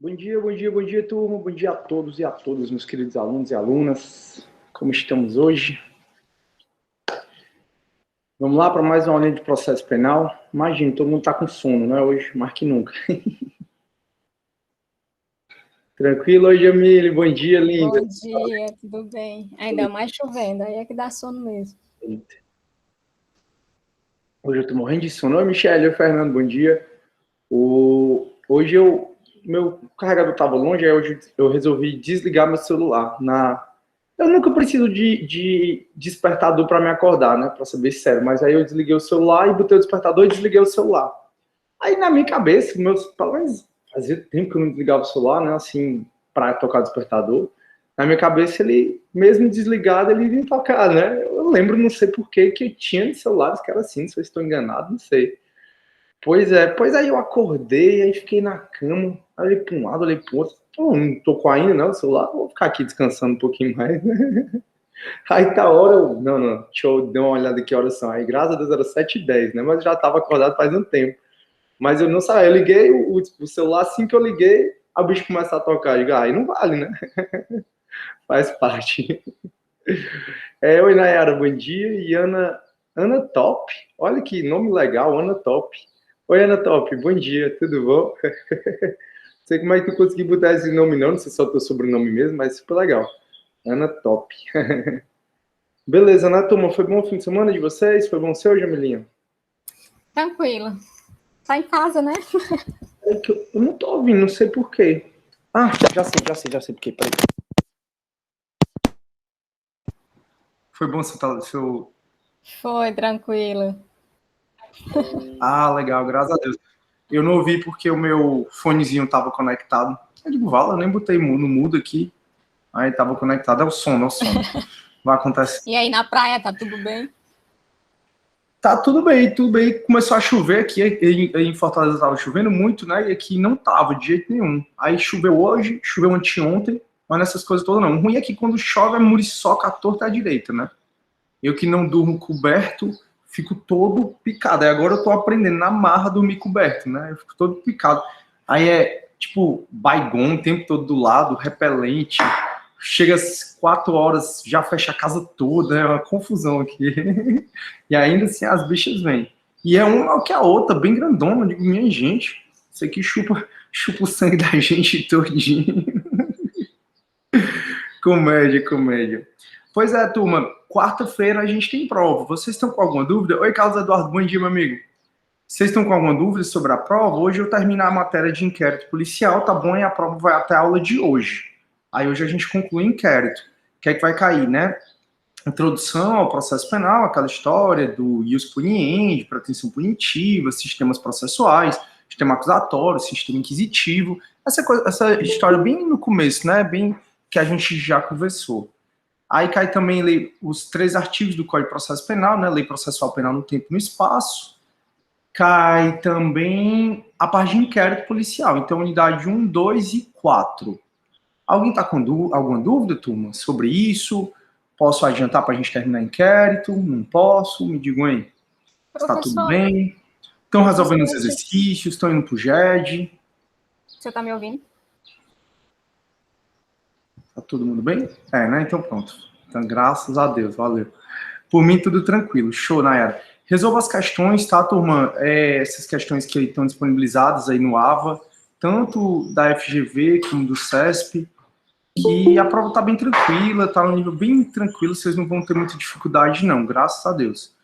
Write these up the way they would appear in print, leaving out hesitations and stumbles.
Bom dia, turma. Bom dia a todos e a todas, meus queridos alunos e alunas. Como estamos hoje? Vamos lá para mais uma aulinha de processo penal. Imagina, todo mundo está com sono, não é hoje? Mais que nunca. Tranquilo? Oi, Jamile. Bom dia, linda. Bom dia, tudo bem? Ainda mais chovendo, aí é que dá sono mesmo. Hoje eu estou morrendo de sono. Oi, Michele. Oi, Fernando. Bom dia. Hoje meu carregador estava longe, aí hoje eu resolvi desligar meu celular. Eu nunca preciso de despertador para me acordar, né? Para saber sério. Mas aí eu desliguei o celular e botei o despertador e desliguei o celular. Aí na minha cabeça, pelo menos fazia tempo que eu não desligava o celular, né? Assim, para tocar o despertador. Na minha cabeça, ele, mesmo desligado, ele vinha tocar, né? Eu lembro, não sei por que eu tinha celulares que era assim, se eu estou enganado, não sei. Pois aí eu acordei, aí fiquei na cama, aí olhei para um lado, olhei para o outro. Não tocou ainda, não, o celular, vou ficar aqui descansando um pouquinho mais. Aí tá a hora, não, deixa eu dar uma olhada aqui que horas são. Aí, graças a Deus, era 7h10, né? Mas eu já estava acordado faz um tempo. Mas eu não sabia, eu liguei o celular, assim que eu liguei, o bicho começa a tocar. Eu digo, aí não vale, né? Faz parte. Oi, Nayara, bom dia. E Ana Top, olha que nome legal, Ana Top. Oi, Ana Top, bom dia, tudo bom? Não sei como é que tu conseguiu botar esse nome não sei se é só teu sobrenome mesmo, mas super legal. Ana Top. Beleza, né, turma? Foi bom o fim de semana de vocês? Foi bom o seu, Jamilinha? Tranquilo. Tá em casa, né? É que eu não tô ouvindo, não sei por quê. Ah, já sei por quê, peraí. Foi bom seu... Foi, tranquilo. Ah, legal, graças a Deus. Eu não ouvi porque o meu fonezinho tava conectado. Eu digo, Vala, eu nem botei no mudo aqui. Aí tava conectado, é o sono. Vai acontecer. E aí na praia, tá tudo bem? Tá tudo bem, tudo bem. Começou a chover aqui, em Fortaleza tava chovendo muito, né? E aqui não tava de jeito nenhum. Aí choveu hoje, choveu anteontem, mas nessas coisas todas não. O ruim é que quando chove é muriçoca à torta à direita, né? Eu que não durmo coberto, fico todo picado. Aí agora eu tô aprendendo na marra dormir coberto, né? Eu fico todo picado. Aí é tipo Baygon o tempo todo do lado, repelente. Chega às 4 horas, já fecha a casa toda, é uma confusão aqui. E ainda assim as bichas vêm. E é uma que a outra, bem grandona. Eu digo, minha gente, isso aqui chupa o sangue da gente todinho. Comédia. Pois é, turma, quarta-feira a gente tem prova. Vocês estão com alguma dúvida? Oi, Carlos Eduardo, bom dia, meu amigo. Vocês estão com alguma dúvida sobre a prova? Hoje eu termino a matéria de inquérito policial, tá bom? E a prova vai até a aula de hoje. Aí hoje a gente conclui o inquérito. O que é que vai cair, né? Introdução ao processo penal, aquela história do ius puniendi, pretensão punitiva, sistemas processuais, sistema acusatório, sistema inquisitivo, essa história bem no começo, né? Bem que a gente já conversou. Aí cai também os 3 artigos do Código de Processo Penal, né? Lei processual penal no tempo e no espaço. Cai também a parte de inquérito policial. Então, unidade 1, 2 e 4. Alguém está com alguma dúvida, turma, sobre isso? Posso adiantar para a gente terminar o inquérito? Não posso? Me digam aí. Está tudo Professor, bem? Estão resolvendo os exercícios? Estão indo para o GED? você tá me ouvindo? Tá todo mundo bem? Né? Então pronto. Então, graças a Deus, valeu. Por mim, tudo tranquilo. Show, Nayara. Resolva as questões, tá, turma? Essas questões que estão disponibilizadas aí no AVA, tanto da FGV como do CESP, que a prova tá bem tranquila, tá num nível bem tranquilo, vocês não vão ter muita dificuldade, não, graças a Deus.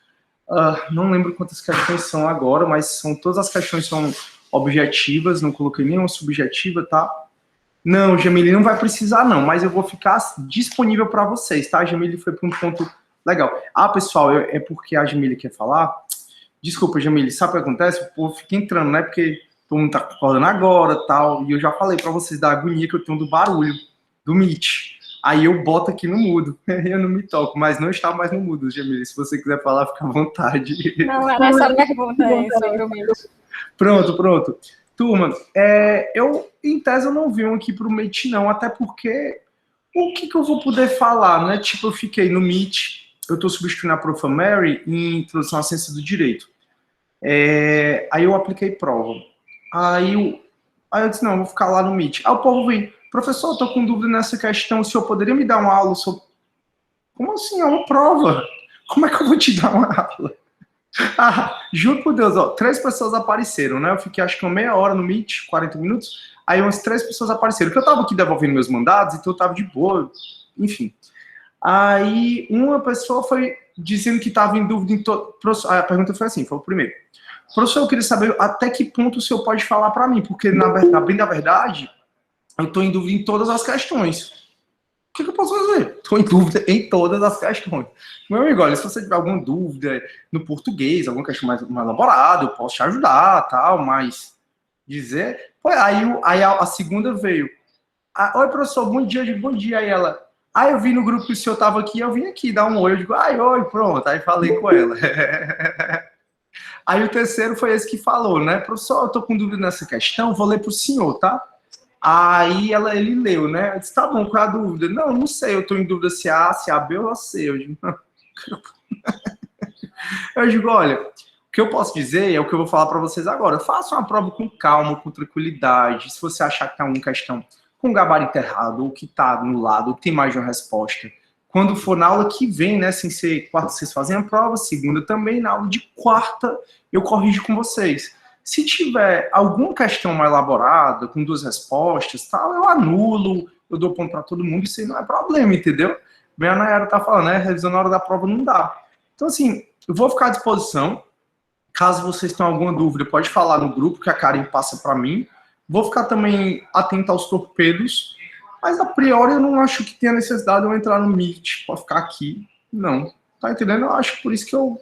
Não lembro quantas questões são agora, mas todas as questões são objetivas, não coloquei nenhuma subjetiva, tá? Não, Jamile, não vai precisar não, mas eu vou ficar disponível para vocês, tá? A Jamile foi para um ponto legal. Pessoal, é porque a Jamile quer falar. Desculpa, Jamile, sabe o que acontece? O povo fica entrando, né? Porque todo mundo tá acordando agora, tal, e eu já falei para vocês da agonia que eu tenho do barulho, do Meet. Aí eu boto aqui no mudo, eu não me toco, mas não está mais no mudo, Jamile. Se você quiser falar, fica à vontade. Não, era essa pergunta aí sobre o Meet. Pronto. Turma, eu, em tese, eu não vim aqui pro Meet, não, até porque o que eu vou poder falar, né? Tipo, eu fiquei no Meet, eu estou substituindo a Profa Mary em Introdução à Ciência do Direito. Aí eu apliquei prova. Aí Aí eu disse, não, eu vou ficar lá no Meet. Aí o povo vem, professor, eu tô com dúvida nessa questão, o senhor poderia me dar uma aula sobre... Como assim? É uma prova. Como é que eu vou te dar uma aula? Ah, juro por Deus, ó, 3 pessoas apareceram, né? Eu fiquei acho que uma meia hora no Meet, 40 minutos. Aí umas 3 pessoas apareceram. Porque eu tava aqui devolvendo meus mandados, então eu tava de boa, enfim. Aí uma pessoa foi dizendo que estava em dúvida em todo. A pergunta foi assim: foi o primeiro. Professor, eu queria saber até que ponto o senhor pode falar para mim, porque bem da verdade, eu estou em dúvida em todas as questões. O que eu posso fazer? Estou em dúvida em todas as questões. Meu amigo, olha, se você tiver alguma dúvida no português, alguma questão mais elaborada, eu posso te ajudar, tal, mas dizer... Pô, aí a segunda veio. Ah, oi, professor, bom dia, eu digo, bom dia. Aí ela, eu vi no grupo que o senhor estava aqui, eu vim aqui dar um oi. Eu digo, oi, pronto. Aí falei com ela. Aí o terceiro foi esse que falou, né? Professor, eu tô com dúvida nessa questão, vou ler pro senhor, tá? Aí ele leu, né? Eu disse, tá bom, qual é a dúvida? Não sei, eu tô em dúvida se é A, se é A, B ou C. Eu digo, olha, o que eu posso dizer é o que eu vou falar para vocês agora. Faça uma prova com calma, com tranquilidade. Se você achar que tem alguma questão com gabarito errado, ou que está no lado, ou tem mais de uma resposta, quando for na aula que vem, né, sem ser quarta, vocês fazem a prova, segunda também, na aula de quarta eu corrijo com vocês. Se tiver alguma questão mais elaborada, com 2 respostas, tal, eu anulo, eu dou ponto para todo mundo, isso aí não é problema, entendeu? Bem, a Nayara tá falando, né, revisão na hora da prova não dá. Então, assim, eu vou ficar à disposição. Caso vocês tenham alguma dúvida, pode falar no grupo que a Karen passa para mim. Vou ficar também atento aos torpedos, mas a priori eu não acho que tenha necessidade de eu entrar no Meet para ficar aqui. Não. Tá entendendo? Eu acho por isso que eu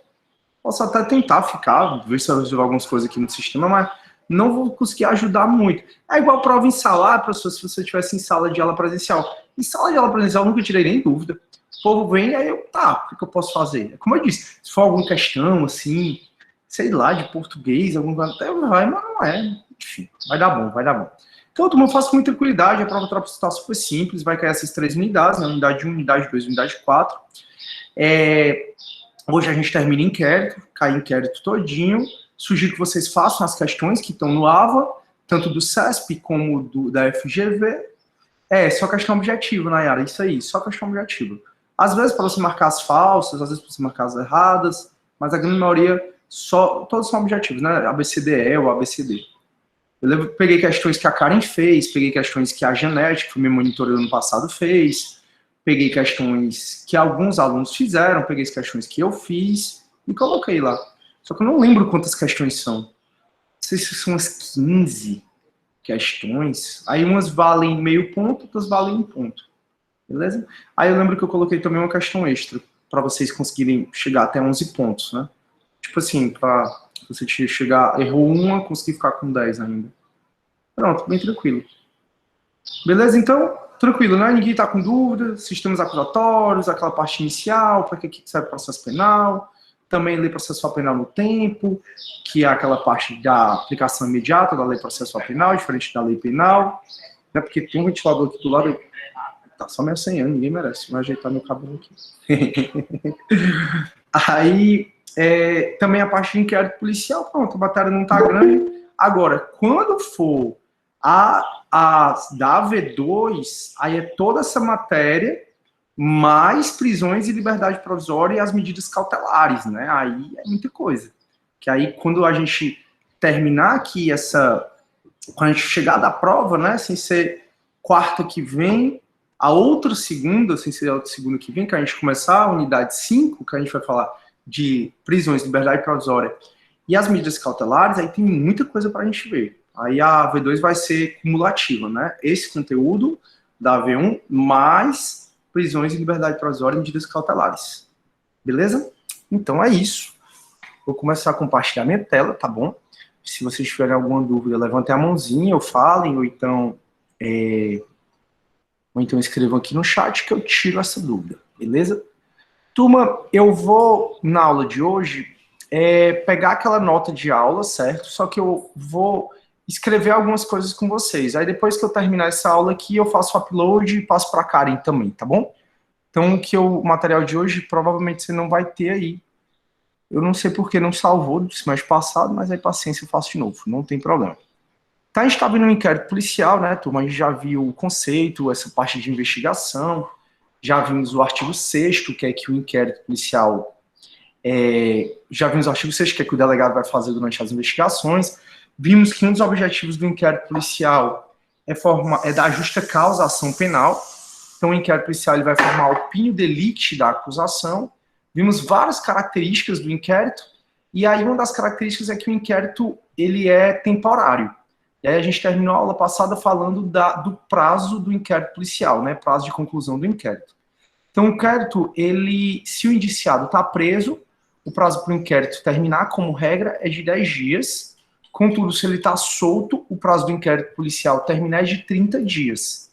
posso até tentar ficar, ver se eu resolvo algumas coisas aqui no sistema, mas não vou conseguir ajudar muito. É igual prova em sala, professor, se você estivesse em sala de aula presencial. Em sala de aula presencial eu nunca tirei nem dúvida. O povo vem, aí eu, tá, o que eu posso fazer? Como eu disse, se for alguma questão, assim, sei lá, de português, algum até vai, mas não é. Enfim, vai dar bom, vai dar bom. Então, todo mundo faz com muita tranquilidade, a prova está super simples, vai cair essas 3 unidades, né? Unidade 1, unidade 2, unidade 4. Hoje a gente termina inquérito, cai inquérito todinho. Sugiro que vocês façam as questões que estão no AVA, tanto do CESP como da FGV. Só questão objetiva, Nayara, isso aí, só questão objetiva. Às vezes para você marcar as falsas, às vezes para você marcar as erradas, mas a grande maioria, todos são objetivos, né? ABCDE ou ABCD. Eu peguei questões que a Karen fez, peguei questões que a Janete, que foi minha monitora do ano passado, fez, peguei questões que alguns alunos fizeram, peguei as questões que eu fiz e coloquei lá. Só que eu não lembro quantas questões são. Não sei se são umas 15 questões. Aí umas valem meio ponto, outras valem 1 ponto. Beleza? Aí eu lembro que eu coloquei também uma questão extra, para vocês conseguirem chegar até 11 pontos, né? Tipo assim, para você chegar, errou uma, conseguir ficar com 10 ainda. Pronto, bem tranquilo. Beleza? Então, tranquilo, né? Ninguém tá com dúvida. Sistemas acusatórios, aquela parte inicial, para que serve o processo penal. Também lei processual penal no tempo, que é aquela parte da aplicação imediata da lei processual penal, diferente da lei penal. Né? Porque tem um ventilador aqui do lado. Tá só meio 100 anos, ninguém merece. Vou ajeitar meu cabelo aqui. Aí, também a parte de inquérito policial, pronto, a batalha não tá grande. Agora, quando for a da AV2, aí é toda essa matéria, mais prisões e liberdade provisória e as medidas cautelares, né? Aí é muita coisa. Que aí, quando a gente terminar aqui quando a gente chegar da prova, né, sem ser quarta que vem, a outra segunda, sem ser a outra segunda que vem, que a gente começar a unidade 5, que a gente vai falar de prisões, liberdade provisória e as medidas cautelares, aí tem muita coisa para a gente ver. Aí a V2 vai ser cumulativa, né? Esse conteúdo da V1 mais prisões e liberdade provisória e medidas cautelares. Beleza? Então é isso. Vou começar a compartilhar minha tela, tá bom? Se vocês tiverem alguma dúvida, levantem a mãozinha, ou falem, ou então escrevam aqui no chat que eu tiro essa dúvida, beleza? Turma, eu vou, na aula de hoje, pegar aquela nota de aula, certo? Só que eu vou escrever algumas coisas com vocês. Aí depois que eu terminar essa aula aqui, eu faço o upload e passo para a Karen também, tá bom? Então, o material de hoje, provavelmente você não vai ter aí. Eu não sei porque não salvou do semestre passado, mas aí paciência, eu faço de novo, não tem problema. Tá, a gente está vendo um inquérito policial, né, turma? A gente já viu o conceito, essa parte de investigação, já vimos o artigo 6º, que é que o inquérito policial, já vimos o artigo 6º, que é que o delegado vai fazer durante as investigações. Vimos que um dos objetivos do inquérito policial é dar justa causa à ação penal. Então, o inquérito policial ele vai formar o opinio delicti da acusação. Vimos várias características do inquérito, e aí uma das características é que o inquérito ele é temporário. E aí a gente terminou a aula passada falando do prazo do inquérito policial, né? Prazo de conclusão do inquérito. Então, o inquérito, se o indiciado está preso, o prazo para o inquérito terminar, como regra, é de 10 dias. Contudo, se ele está solto, o prazo do inquérito policial terminar é de 30 dias.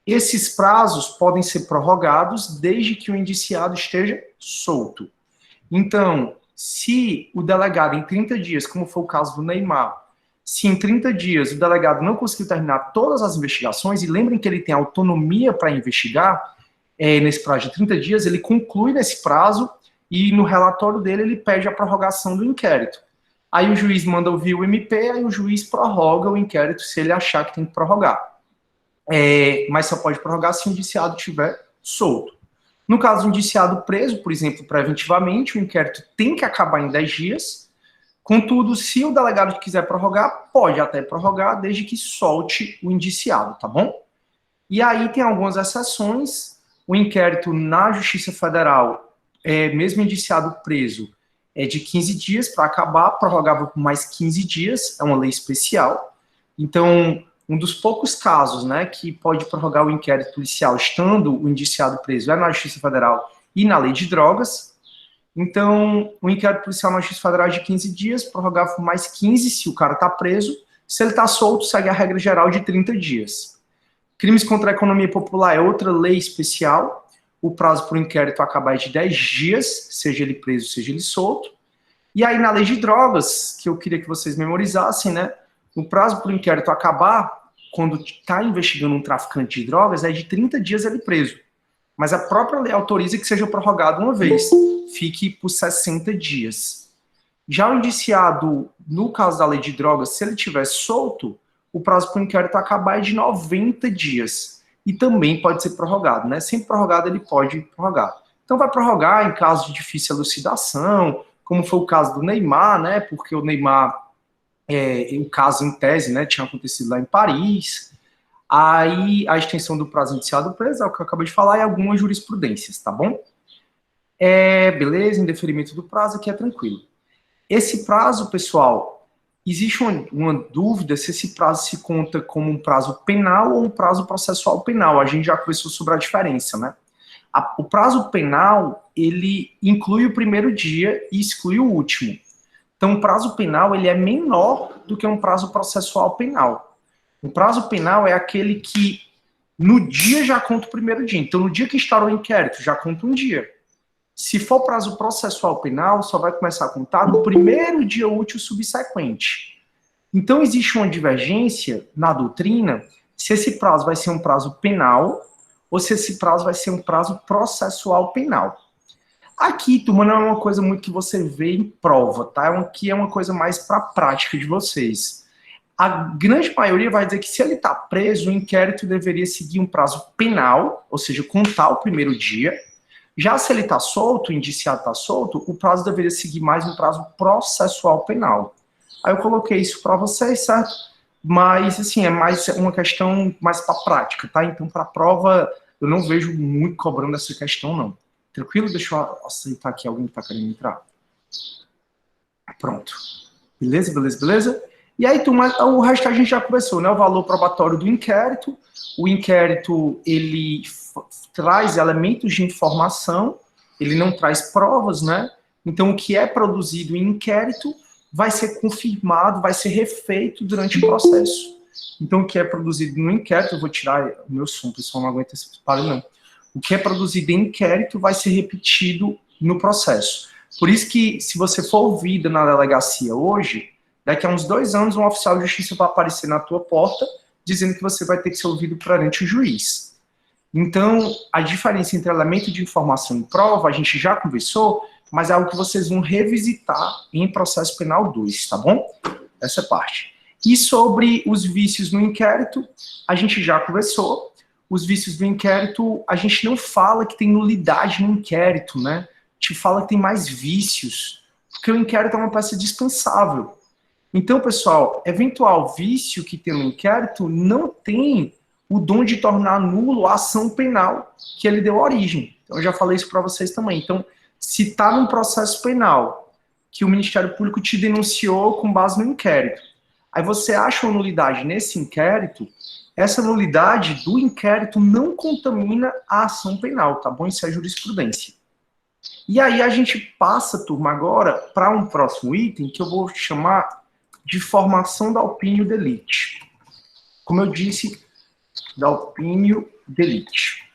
Esses prazos podem ser prorrogados desde que o indiciado esteja solto. Então, se o delegado em 30 dias, como foi o caso do Neymar, se em 30 dias o delegado não conseguiu terminar todas as investigações, e lembrem que ele tem autonomia para investigar, nesse prazo de 30 dias, ele conclui nesse prazo e no relatório dele ele pede a prorrogação do inquérito. Aí o juiz manda ouvir o MP, aí o juiz prorroga o inquérito se ele achar que tem que prorrogar. Mas só pode prorrogar se o indiciado estiver solto. No caso do indiciado preso, por exemplo, preventivamente, o inquérito tem que acabar em 10 dias. Contudo, se o delegado quiser prorrogar, pode até prorrogar, desde que solte o indiciado, tá bom? E aí tem algumas exceções. O inquérito na Justiça Federal, mesmo indiciado preso, é de 15 dias para acabar, prorrogável por mais 15 dias, é uma lei especial. Então, um dos poucos casos, né, que pode prorrogar o inquérito policial estando o indiciado preso é na Justiça Federal e na lei de drogas. Então, o inquérito policial na Justiça Federal é de 15 dias, prorrogável por mais 15 se o cara está preso. Se ele está solto, segue a regra geral de 30 dias. Crimes contra a economia popular é outra lei especial. O prazo para o inquérito acabar é de 10 dias, seja ele preso, seja ele solto. E aí, na lei de drogas, que eu queria que vocês memorizassem, né? O prazo para o inquérito acabar, quando está investigando um traficante de drogas, é de 30 dias ele preso. Mas a própria lei autoriza que seja prorrogado uma vez, fique por 60 dias. Já o indiciado, no caso da lei de drogas, se ele estiver solto, o prazo para o inquérito acabar é de 90 dias. E também pode ser prorrogado, né? Sempre prorrogado ele pode prorrogar. Então vai prorrogar em caso de difícil elucidação, como foi o caso do Neymar, né? Porque o Neymar, o caso em tese, né, tinha acontecido lá em Paris. Aí a extensão do prazo indiciado preso, é o que eu acabei de falar, e algumas jurisprudências, tá bom? Beleza, indeferimento do prazo, aqui é tranquilo. Esse prazo, pessoal, existe uma dúvida se esse prazo se conta como um prazo penal ou um prazo processual penal. A gente já conversou sobre a diferença, né? O prazo penal, ele inclui o primeiro dia e exclui o último. Então, o prazo penal, ele é menor do que um prazo processual penal. O prazo penal é aquele que no dia já conta o primeiro dia. Então, no dia que estourou o inquérito, já conta um dia. Se for prazo processual penal, só vai começar a contar no primeiro dia útil subsequente. Então, existe uma divergência na doutrina se esse prazo vai ser um prazo penal ou se esse prazo vai ser um prazo processual penal. Aqui, turma, não é uma coisa muito que você vê em prova, tá? Aqui é uma coisa mais para a prática de vocês. A grande maioria vai dizer que se ele está preso, o inquérito deveria seguir um prazo penal, ou seja, contar o primeiro dia. Já se ele está solto, o indiciado está solto, o prazo deveria seguir mais um prazo processual penal. Aí eu coloquei isso para vocês, certo? Mas, assim, é mais uma questão mais para a prática, tá? Então, para a prova, eu não vejo muito cobrando essa questão, não. Tranquilo? Deixa eu aceitar aqui alguém que está querendo entrar. Pronto. Beleza, beleza, beleza? E aí, turma, o resto a gente já conversou, né? O valor probatório do inquérito. O inquérito, ele traz elementos de informação, ele não traz provas, né? Então, o que é produzido em inquérito vai ser confirmado, vai ser refeito durante o processo. Então, o que é produzido no inquérito, eu vou tirar o meu som, o pessoal não aguenta esse barulho, não. O que é produzido em inquérito vai ser repetido no processo. Por isso que, se você for ouvida na delegacia hoje, daqui a uns 2 anos, um oficial de justiça vai aparecer na tua porta, dizendo que você vai ter que ser ouvido perante o juiz. Então, a diferença entre elemento de informação e prova, a gente já conversou, mas é algo que vocês vão revisitar em processo penal 2, tá bom? Essa parte. E sobre os vícios no inquérito, a gente já conversou. Os vícios do inquérito, a gente não fala que tem nulidade no inquérito, né? A gente fala que tem mais vícios, porque o inquérito é uma peça dispensável. Então, pessoal, eventual vício que tem no inquérito não tem o dom de tornar nulo a ação penal que ele deu origem. Então, eu já falei isso para vocês também. Então, se está num processo penal que o Ministério Público te denunciou com base no inquérito, aí você acha uma nulidade nesse inquérito, essa nulidade do inquérito não contamina a ação penal, tá bom? Isso é jurisprudência. E aí a gente passa, turma, agora para um próximo item que eu vou chamar de formação da opinião delite. Como eu disse, da opinião delite.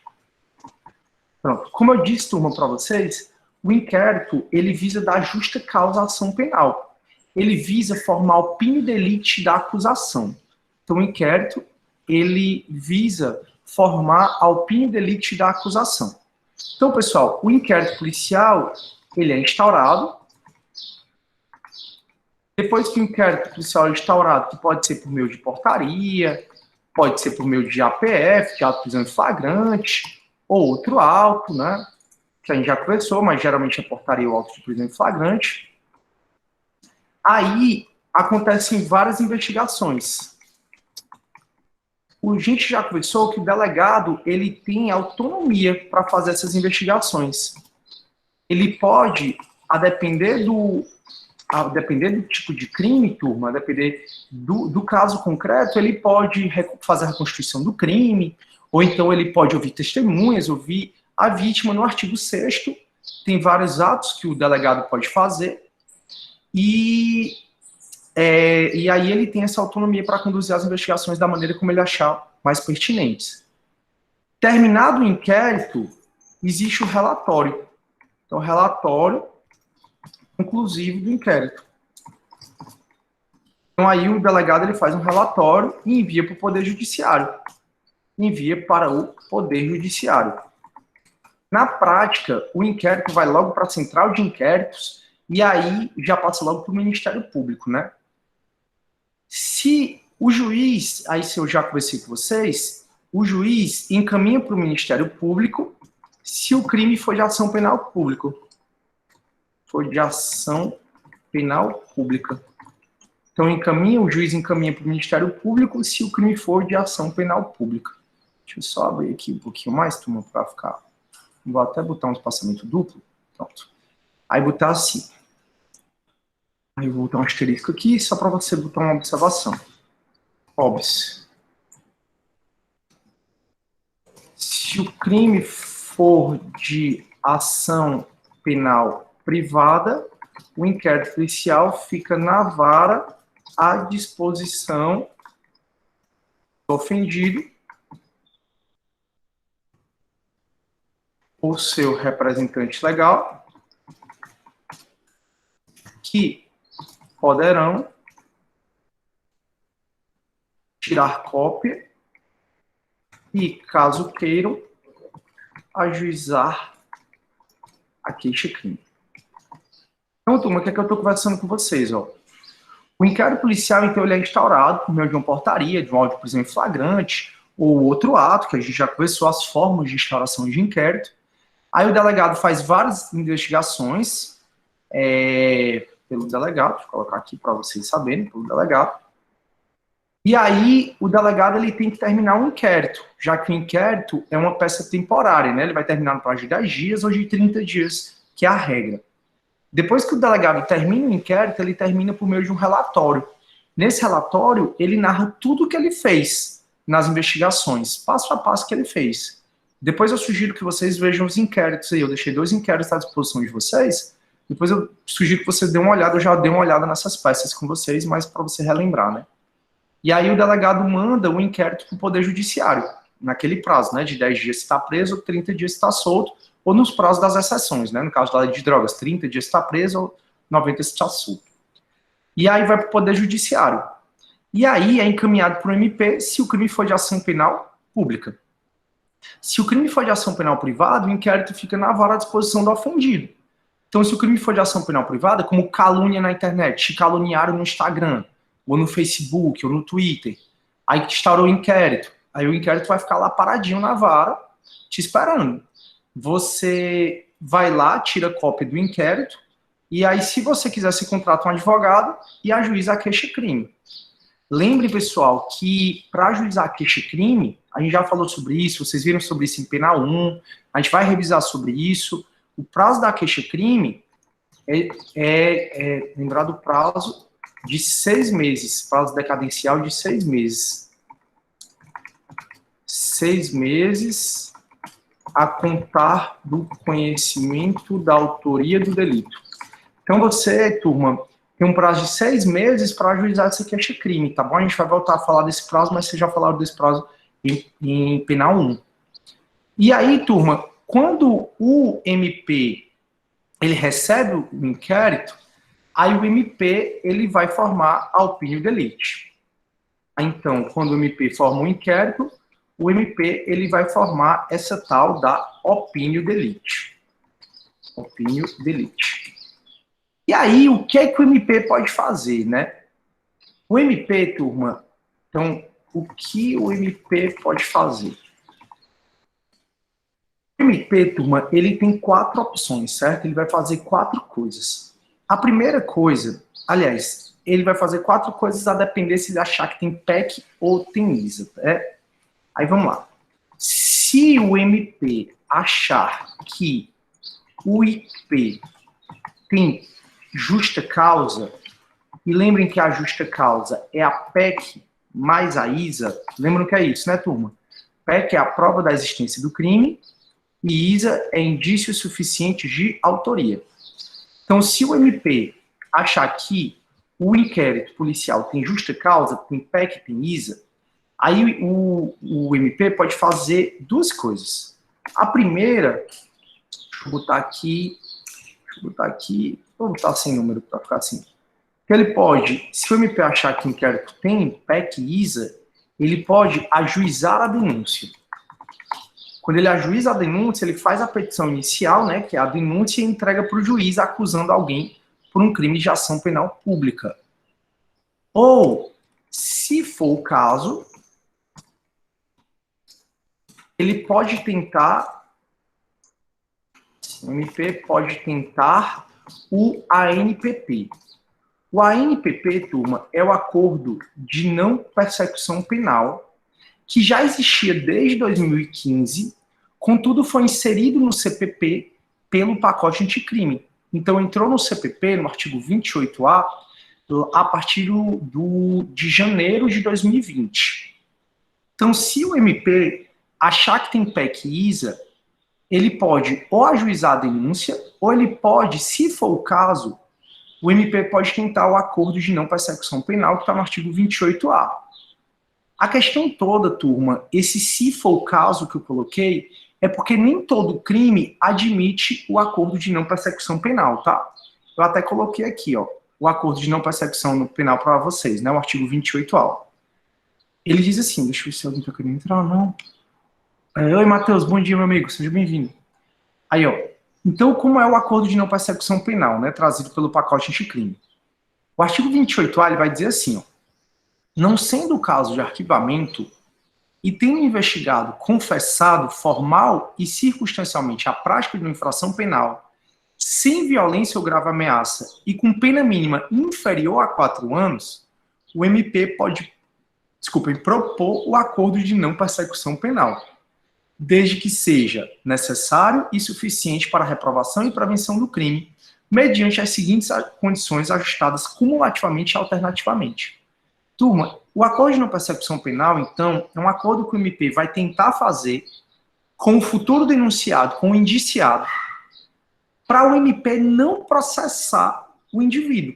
Pronto. Como eu disse, turma, para vocês, o inquérito, ele visa dar justa causa à ação penal. Ele visa formar a opinião delite da acusação. Então, o inquérito, ele visa formar a opinião delite da acusação. Então, pessoal, o inquérito policial, ele é instaurado. Depois que o inquérito policial é instaurado, que pode ser por meio de portaria, pode ser por meio de APF, de auto de prisão em flagrante, ou outro auto, né? Que a gente já conversou, mas geralmente é portaria ou auto de prisão em flagrante. Aí acontecem várias investigações. A gente já conversou que o delegado ele tem autonomia para fazer essas investigações. Ele pode, a depender do tipo de crime, turma, a depender do caso concreto, ele pode fazer a reconstituição do crime, ou então ele pode ouvir testemunhas, ouvir a vítima no artigo 6º, tem vários atos que o delegado pode fazer, e aí ele tem essa autonomia para conduzir as investigações da maneira como ele achar mais pertinentes. Terminado o inquérito, existe o relatório. Então, relatório conclusivo do inquérito. Então, aí o delegado ele faz um relatório e envia para o Poder Judiciário. Envia para o Poder Judiciário. Na prática, o inquérito vai logo para a Central de Inquéritos e aí já passa logo para o Ministério Público, né? Se o juiz, aí se eu já conversei com vocês, o juiz encaminha para o Ministério Público se o crime for de ação penal pública. Foi de ação penal pública. Então, o juiz encaminha para o Ministério Público se o crime for de ação penal pública. Deixa eu só abrir aqui um pouquinho mais, turma, para ficar... Vou até botar um espaçamento duplo. Pronto. Aí botar assim. Aí eu vou botar um asterisco aqui, só para você botar uma observação. Obs. Se o crime for de ação penal privada, o inquérito policial fica na vara à disposição do ofendido ou seu representante legal, que poderão tirar cópia e, caso queiram, ajuizar a queixa-crime. Então, turma, o que é que eu estou conversando com vocês? Ó? O inquérito policial, então, ele é instaurado por meio de uma portaria, de um auto de prisão em flagrante, ou outro ato, que a gente já conversou as formas de instauração de inquérito. Aí o delegado faz várias investigações pelo delegado, vou colocar aqui para vocês saberem, pelo delegado. E aí o delegado ele tem que terminar um inquérito, já que o inquérito é uma peça temporária, né? Ele vai terminar no prazo de 10 dias ou de 30 dias, que é a regra. Depois que o delegado termina o inquérito, ele termina por meio de um relatório. Nesse relatório, ele narra tudo o que ele fez nas investigações, passo a passo que ele fez. Depois eu sugiro que vocês vejam os inquéritos aí. Eu deixei 2 inquéritos à disposição de vocês. Depois eu sugiro que vocês dêem uma olhada. Eu já dei uma olhada nessas peças com vocês, mas para você relembrar, né? E aí o delegado manda o inquérito para o Poder Judiciário, naquele prazo, né? De 10 dias se está preso, ou 30 dias se está solto, ou nos prazos das exceções, né? No caso da lei de drogas, 30 dias se está preso, ou 90 se está solto. E aí vai para o Poder Judiciário. E aí é encaminhado para o MP se o crime for de ação penal pública. Se o crime for de ação penal privada, o inquérito fica na vara à disposição do ofendido. Então, se o crime for de ação penal privada, como calúnia na internet, te caluniaram no Instagram, ou no Facebook, ou no Twitter. Aí te instaurou o inquérito. Aí o inquérito vai ficar lá paradinho na vara, te esperando. Você vai lá, tira cópia do inquérito, e aí, se você quiser, você contrata um advogado e ajuiza a queixa-crime. Lembre, pessoal, que para ajuizar a queixa-crime, a gente já falou sobre isso, vocês viram sobre isso em Penal 1, a gente vai revisar sobre isso. O prazo da queixa-crime lembrar do prazo de 6 meses, prazo decadencial de 6 meses. 6 meses a contar do conhecimento da autoria do delito. Então você, turma, tem um prazo de 6 meses para ajuizar essa queixa-crime, tá bom? A gente vai voltar a falar desse prazo, mas vocês já falaram desse prazo em Penal 1. E aí, turma, quando o MP ele recebe o inquérito, aí o MP ele vai formar a opinião delite. Então, quando o MP forma o inquérito, o MP ele vai formar essa tal da opinião delite. Opinião delite. E aí, o que é que o MP pode fazer, né? O MP, turma, então, o que o MP pode fazer? O MP, turma, ele tem 4 opções, certo? Ele vai fazer 4 coisas. A primeira coisa, aliás, ele vai fazer 4 coisas a depender se ele achar que tem PEC ou tem ISA, né? Aí, vamos lá. Se o MP achar que o IP tem justa causa, e lembrem que a justa causa é a PEC mais a ISA, lembram que é isso, né, turma? PEC é a prova da existência do crime, e ISA é indício suficiente de autoria. Então, se o MP achar que o inquérito policial tem justa causa, tem PEC, tem ISA, aí o MP pode fazer 2 coisas. A primeira, deixa eu botar aqui, vou botar sem número para ficar assim. Ele pode, se o MP achar que o inquérito tem PEC e ISA, ele pode ajuizar a denúncia. Quando ele ajuiza a denúncia, ele faz a petição inicial, né, que é a denúncia, e entrega para o juiz acusando alguém por um crime de ação penal pública. Ou, se for o caso, ele pode tentar, o MP pode tentar o ANPP. O ANPP, turma, é o Acordo de Não Persecução Penal, que já existia desde 2015, contudo foi inserido no CPP pelo pacote anticrime. Então entrou no CPP, no artigo 28A, a partir de janeiro de 2020. Então, se o MP achar que tem PEC e ISA, ele pode ou ajuizar a denúncia, ou ele pode, se for o caso, o MP pode tentar o acordo de não persecução penal, que está no artigo 28A. A questão toda, turma, esse se for o caso que eu coloquei, é porque nem todo crime admite o acordo de não persecução penal, tá? Eu até coloquei aqui, ó, o acordo de não persecução penal para vocês, né, o artigo 28A. Ele diz assim, deixa eu ver se alguém está querendo entrar ou não. Oi, Matheus, bom dia, meu amigo, seja bem-vindo. Aí, ó, então, como é o acordo de não persecução penal, né, trazido pelo pacote anticrime? O artigo 28A ele vai dizer assim, ó, não sendo o caso de arquivamento e tendo investigado, confessado, formal e circunstancialmente a prática de uma infração penal, sem violência ou grave ameaça e com pena mínima inferior a 4 anos, o MP pode, propor o acordo de não persecução penal, desde que seja necessário e suficiente para a reprovação e prevenção do crime, mediante as seguintes condições ajustadas cumulativamente e alternativamente. Turma, o acordo de não persecução penal, então, é um acordo que o MP vai tentar fazer com o futuro denunciado, com o indiciado, para o MP não processar o indivíduo.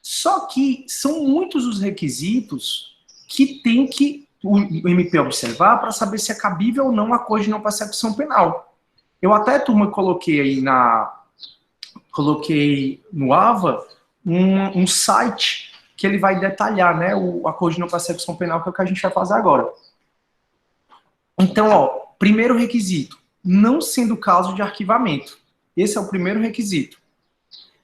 Só que são muitos os requisitos que tem que o MP observar para saber se é cabível ou não o acordo de não persecução penal. Eu até, turma, coloquei no AVA um site que ele vai detalhar, né, o acordo de não persecução penal, que é o que a gente vai fazer agora. Então, ó, primeiro requisito, não sendo caso de arquivamento. Esse é o primeiro requisito.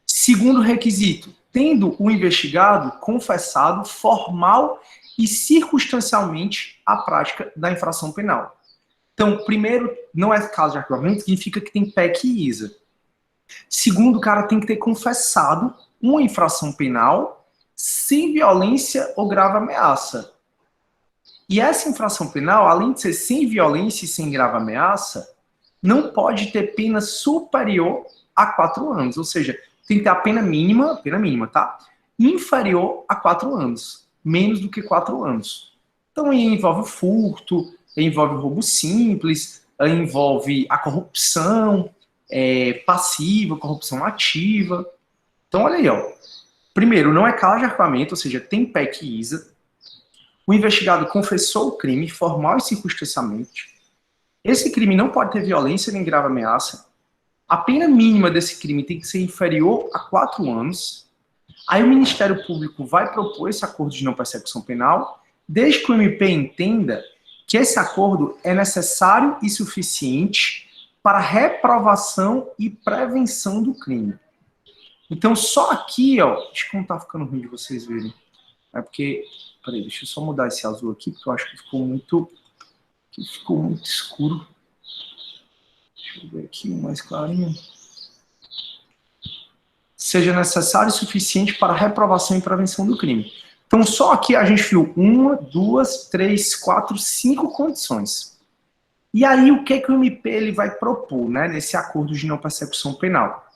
Segundo requisito, tendo o investigado confessado formal e circunstancialmente a prática da infração penal. Então, primeiro, não é caso de arquivamento, significa que tem PEC e ISA. Segundo, o cara tem que ter confessado uma infração penal sem violência ou grave ameaça. E essa infração penal, além de ser sem violência e sem grave ameaça, não pode ter pena superior a 4 anos. Ou seja, tem que ter a pena mínima, tá? Inferior a 4 anos. Menos do que 4 anos. Então, envolve furto, envolve roubo simples, envolve a corrupção passiva, corrupção ativa. Então, olha aí, ó. Primeiro, não é caso de arquivamento, ou seja, tem PEC e ISA. O investigado confessou o crime formal e circunstancialmente. Esse crime não pode ter violência nem grave ameaça. A pena mínima desse crime tem que ser inferior a 4 anos. Aí o Ministério Público vai propor esse acordo de não persecução penal, desde que o MP entenda que esse acordo é necessário e suficiente para reprovação e prevenção do crime. Então, só aqui, ó, deixa eu como tá ficando ruim de vocês verem. É porque, peraí, deixa eu só mudar esse azul aqui, porque eu acho que ficou muito escuro. Deixa eu ver aqui mais clarinho. Seja necessário e suficiente para reprovação e prevenção do crime. Então, só aqui a gente viu 1, 2, 3, 4, 5 condições. E aí, o que o MP ele vai propor, né, nesse acordo de não persecução penal?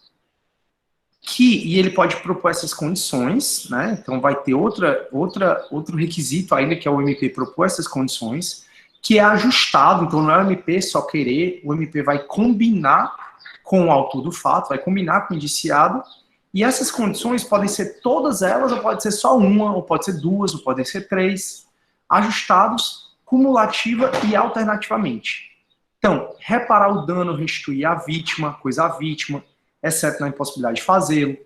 E ele pode propor essas condições, né? Então vai ter outro requisito ainda, que é o MP propor essas condições, que é ajustado. Então não é o MP só querer, o MP vai combinar com o autor do fato, vai combinar com o indiciado, e essas condições podem ser todas elas, ou pode ser só uma, ou pode ser 2, ou podem ser 3, ajustados cumulativa e alternativamente. Então, reparar o dano, restituir a vítima, coisa à vítima, exceto na impossibilidade de fazê-lo,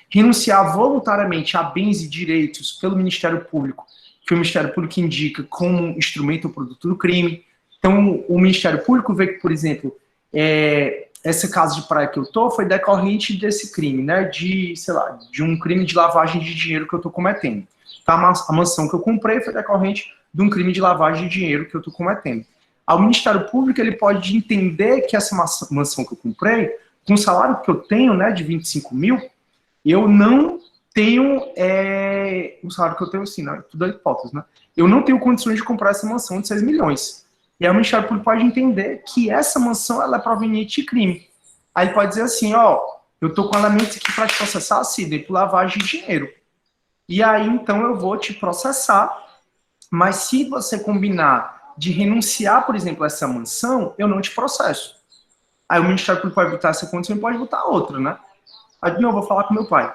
renunciar voluntariamente a bens e direitos pelo Ministério Público, que o Ministério Público indica como instrumento ou produto do crime. Então, o Ministério Público vê que, por exemplo, esse caso de praia que eu tô foi decorrente desse crime, né, de um crime de lavagem de dinheiro que eu tô cometendo. Tá, a mansão que eu comprei foi decorrente de um crime de lavagem de dinheiro que eu tô cometendo. O Ministério Público, ele pode entender que essa mansão que eu comprei, com o salário que eu tenho, né, de 25 mil, eu não tenho, o salário que eu tenho, assim, né, tudo é hipótese, né, eu não tenho condições de comprar essa mansão de 6 milhões. E aí o Ministério Público pode entender que essa mansão, ela é proveniente de crime. Aí pode dizer assim, ó, eu tô com elementos aqui para te processar, assim, por lavagem de dinheiro. E aí, então, eu vou te processar, mas se você combinar de renunciar, por exemplo, a essa mansão, eu não te processo. Aí o Ministério Público pode botar essa condição e pode botar outra, né? Aí, de novo, eu vou falar com meu pai.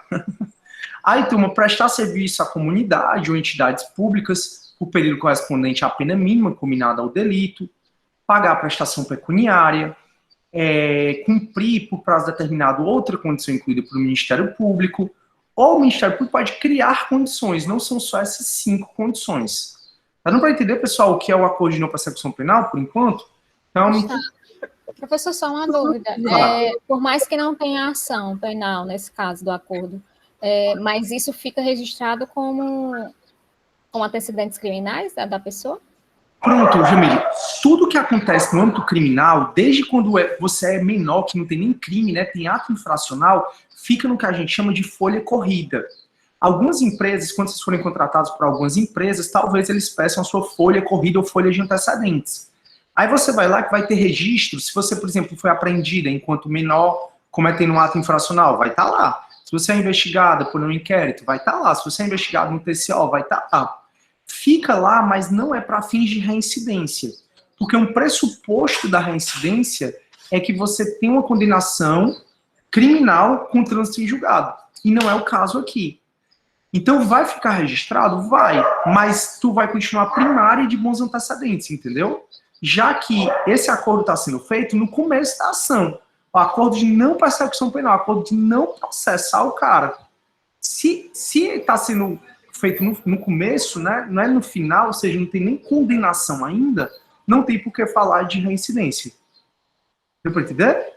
Aí, turma, prestar serviço à comunidade ou entidades públicas por período correspondente à pena mínima combinada ao delito, pagar a prestação pecuniária, cumprir por prazo determinado outra condição incluída pelo Ministério Público, ou o Ministério Público pode criar condições, não são só essas 5 condições. Tá dando para entender, pessoal, o que é o acordo de não persecução penal, por enquanto? Então, professor, só uma dúvida. Por mais que não tenha ação penal, nesse caso do acordo, mas isso fica registrado como antecedentes criminais da pessoa? Pronto, Jamile. Tudo que acontece no âmbito criminal, desde quando você é menor, que não tem nem crime, né, tem ato infracional, fica no que a gente chama de folha corrida. Algumas empresas, quando vocês forem contratados por algumas empresas, talvez eles peçam a sua folha corrida ou folha de antecedentes. Aí você vai lá que vai ter registro, se você, por exemplo, foi apreendida enquanto menor cometendo um ato infracional, vai estar lá. Se você é investigada por um inquérito, vai estar lá. Se você é investigado no TCO, vai estar lá. Fica lá, mas não é para fins de reincidência. Porque um pressuposto da reincidência é que você tem uma condenação criminal com trânsito em julgado. E não é o caso aqui. Então, vai ficar registrado? Vai. Mas tu vai continuar primário e de bons antecedentes, entendeu? Já que esse acordo está sendo feito no começo da ação. O acordo de não persecução penal, o acordo de não processar o cara. Se está sendo feito no começo, né, não é no final, ou seja, não tem nem condenação ainda, não tem por que falar de reincidência. Deu para entender?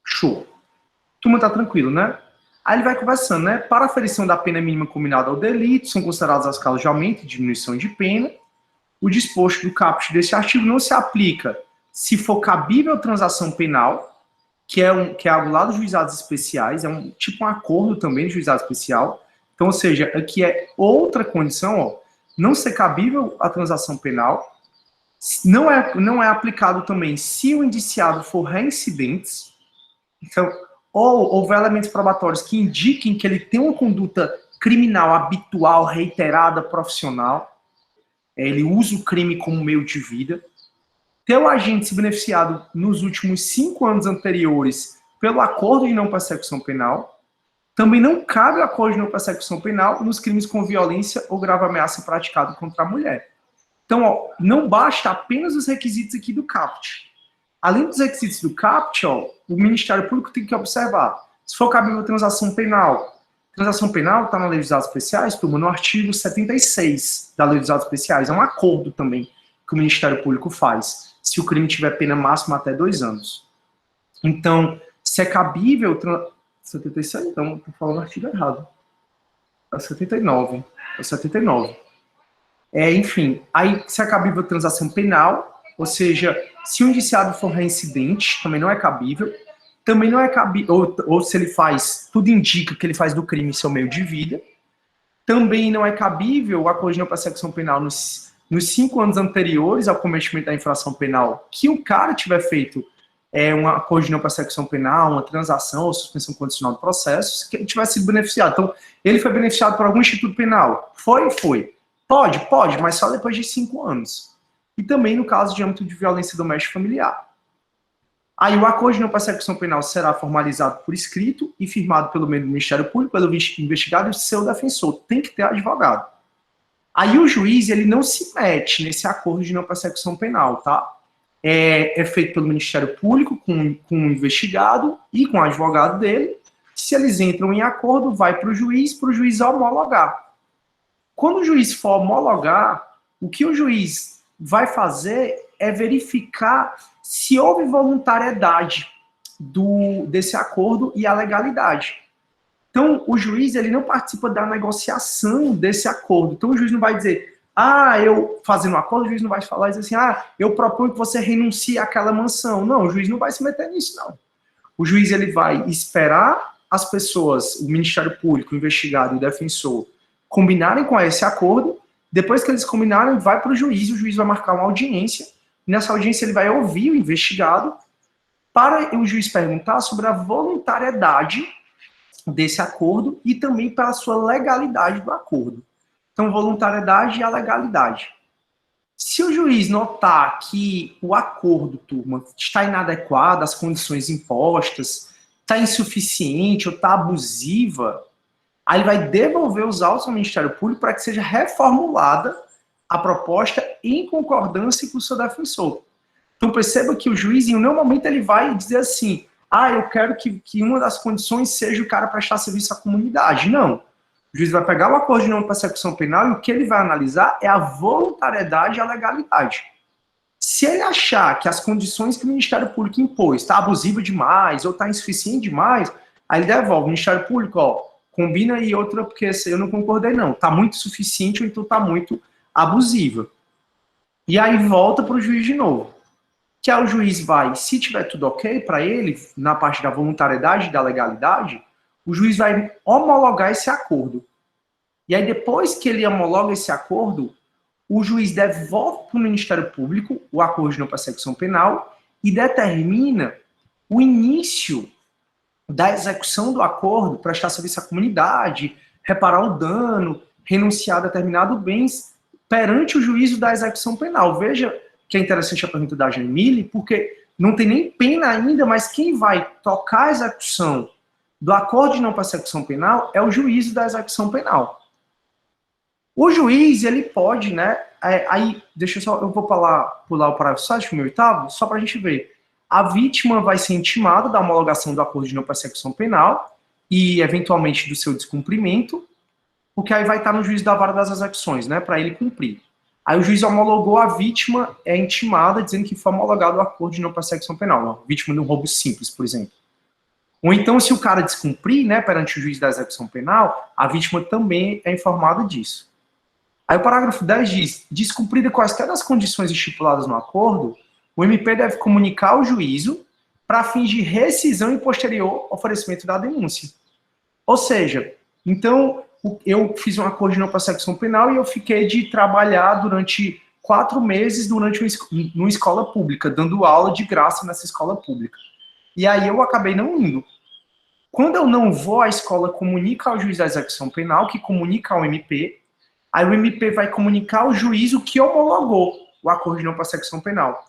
Show. Turma, tá tranquilo, né? Aí ele vai conversando, né? Para a aferição da pena mínima combinada ao delito, são consideradas as causas de aumento e diminuição de pena. O disposto do caput desse artigo não se aplica se for cabível transação penal, que é algo lá dos juizados especiais, é tipo um acordo também de juizado especial. Então, ou seja, aqui é outra condição, ó, não ser cabível a transação penal, não é aplicado também se o indiciado for reincidente, então, ou houver elementos probatórios que indiquem que ele tem uma conduta criminal habitual, reiterada, profissional, ele usa o crime como meio de vida, ter o agente se beneficiado nos últimos 5 anos anteriores pelo acordo de não persecução penal, também não cabe o acordo de não persecução penal nos crimes com violência ou grave ameaça praticado contra a mulher. Então, ó, não basta apenas os requisitos aqui do caput. Além dos requisitos do caput, ó, o Ministério Público tem que observar se for cabível transação penal. Transação penal está na Lei dos Atos Especiais, turma, no artigo 76 da Lei dos Atos Especiais. É um acordo também que o Ministério Público faz, se o crime tiver pena máxima até 2 anos. Então, se é cabível... 76, então, estou falando o artigo errado. É 79. É 79. Enfim, aí se é cabível transação penal, ou seja, se o indiciado for reincidente, também não é cabível. Também não é cabível, ou se ele faz, tudo indica que ele faz do crime seu meio de vida. Também não é cabível o acordo de não persecução penal nos 5 anos anteriores ao cometimento da infração penal que o cara tiver feito um acordo de não persecução penal, uma transação ou suspensão condicional do processo, que ele tivesse sido beneficiado. Então, ele foi beneficiado por algum instituto penal? Foi. Pode, mas só depois de 5 anos. E também no caso de âmbito de violência doméstica familiar. Aí o acordo de não persecução penal será formalizado por escrito e firmado pelo meio do Ministério Público, pelo investigado e seu defensor. Tem que ter advogado. Aí o juiz, ele não se mete nesse acordo de não persecução penal, tá? É feito pelo Ministério Público com o investigado e com o advogado dele. Se eles entram em acordo, vai para o juiz homologar. Quando o juiz for homologar, o que o juiz vai fazer é verificar se houve voluntariedade desse acordo e a legalidade. Então, o juiz, ele não participa da negociação desse acordo. Então, o juiz não vai dizer, eu fazendo um acordo, o juiz não vai falar assim, eu proponho que você renuncie àquela mansão. Não, o juiz não vai se meter nisso, não. O juiz, ele vai esperar as pessoas, o Ministério Público, o investigado e o defensor, combinarem com esse acordo. Depois que eles combinarem, vai para o juiz vai marcar uma audiência. Nessa audiência, ele vai ouvir o investigado para o juiz perguntar sobre a voluntariedade desse acordo e também pela sua legalidade do acordo. Então, voluntariedade e a legalidade. Se o juiz notar que o acordo, turma, está inadequado, as condições impostas, está insuficiente ou está abusiva, aí ele vai devolver os autos ao Ministério Público para que seja reformulada a proposta em concordância com o seu defensor. Então perceba que o juiz, em nenhum momento, ele vai dizer assim, eu quero que uma das condições seja o cara prestar serviço à comunidade. Não. O juiz vai pegar o acordo de não persecução penal e o que ele vai analisar é a voluntariedade e a legalidade. Se ele achar que as condições que o Ministério Público impôs está abusiva demais ou está insuficiente demais, aí ele devolve. O Ministério Público, combina aí outra, porque eu não concordei não. Está muito suficiente ou então está muito abusiva. E aí volta para o juiz de novo. Que aí o juiz vai, se tiver tudo ok para ele, na parte da voluntariedade e da legalidade, o juiz vai homologar esse acordo. E aí depois que ele homologa esse acordo, o juiz devolve para o Ministério Público o acordo de não persecução penal e determina o início da execução do acordo, prestar serviço à comunidade, reparar o dano, renunciar a determinado bens perante o juízo da execução penal. Veja que é interessante a pergunta da Jamile, porque não tem nem pena ainda, mas quem vai tocar a execução do acordo de não persecução penal é o juízo da execução penal. O juiz, ele pode, né, aí, eu vou pular o parágrafo 7, 8º, só para a gente ver. A vítima vai ser intimada da homologação do acordo de não persecução penal e, eventualmente, do seu descumprimento, porque aí vai estar no juízo da vara das execuções, né, para ele cumprir. Aí o juiz homologou, a vítima é intimada dizendo que foi homologado o acordo de não persecução penal, a vítima de um roubo simples, por exemplo. Ou então, se o cara descumprir, né, perante o juiz da execução penal, a vítima também é informada disso. Aí o parágrafo 10 diz: descumprida quaisquer das condições estipuladas no acordo, o MP deve comunicar ao juízo para fins de rescisão e posterior oferecimento da denúncia. Ou seja, então, eu fiz um acordo de não persecução penal e eu fiquei de trabalhar durante 4 meses numa escola pública, dando aula de graça nessa escola pública. E aí eu acabei não indo. Quando eu não vou, a escola comunica ao juiz da execução penal, que comunica ao MP, aí o MP vai comunicar ao juízo que homologou o acordo de não persecução penal.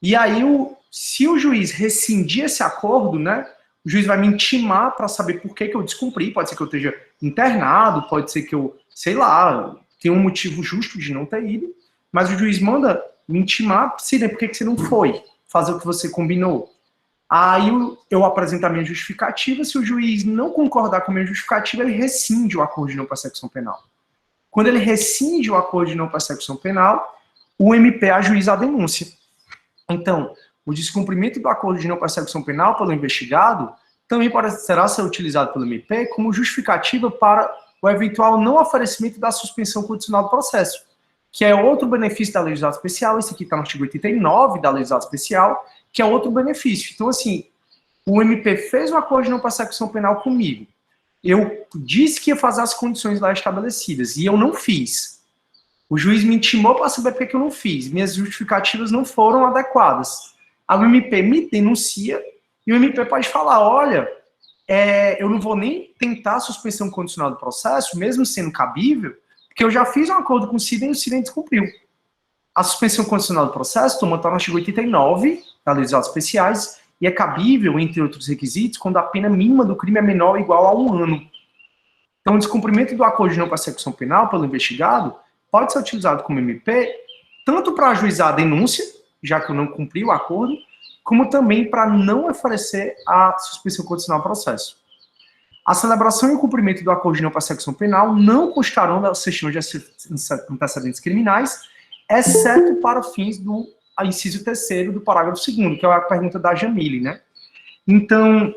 E aí, se o juiz rescindir esse acordo, né, o juiz vai me intimar para saber por que eu descumpri. Pode ser que eu esteja internado, pode ser que eu, sei lá, tenha um motivo justo de não ter ido, mas o juiz manda me intimar, Sidney, por que você não foi fazer o que você combinou? Aí eu apresento a minha justificativa. Se o juiz não concordar com a minha justificativa, ele rescinde o acordo de não persecução penal. Quando ele rescinde o acordo de não persecução penal, o MP ajuiza a denúncia. Então, o descumprimento do acordo de não persecução penal pelo investigado também poderá ser utilizado pelo MP como justificativa para o eventual não oferecimento da suspensão condicional do processo, que é outro benefício da legislação especial. Esse aqui está no artigo 89 da legislação especial, que é outro benefício. Então, assim, o MP fez um acordo de não persecução penal comigo. Eu disse que ia fazer as condições lá estabelecidas, e eu não fiz. O juiz me intimou para saber por que eu não fiz. Minhas justificativas não foram adequadas. Aí o MP me denuncia, e o MP pode falar: olha, eu não vou nem tentar a suspensão condicional do processo, mesmo sendo cabível, porque eu já fiz um acordo com o Sidney e o Sidney descumpriu. A suspensão condicional do processo está no artigo 89 da legislação especiais, e é cabível, entre outros requisitos, quando a pena mínima do crime é menor ou igual a 1 ano. Então, o descumprimento do acordo de não persecução penal pelo investigado pode ser utilizado como MP, tanto para ajuizar a denúncia, já que eu não cumpri o acordo, como também para não oferecer a suspensão condicional do processo. A celebração e o cumprimento do acordo de não persecução penal não constarão da certidão de antecedentes criminais, exceto para fins do inciso 3º do parágrafo 2º, que é a pergunta da Jamile, né? Então,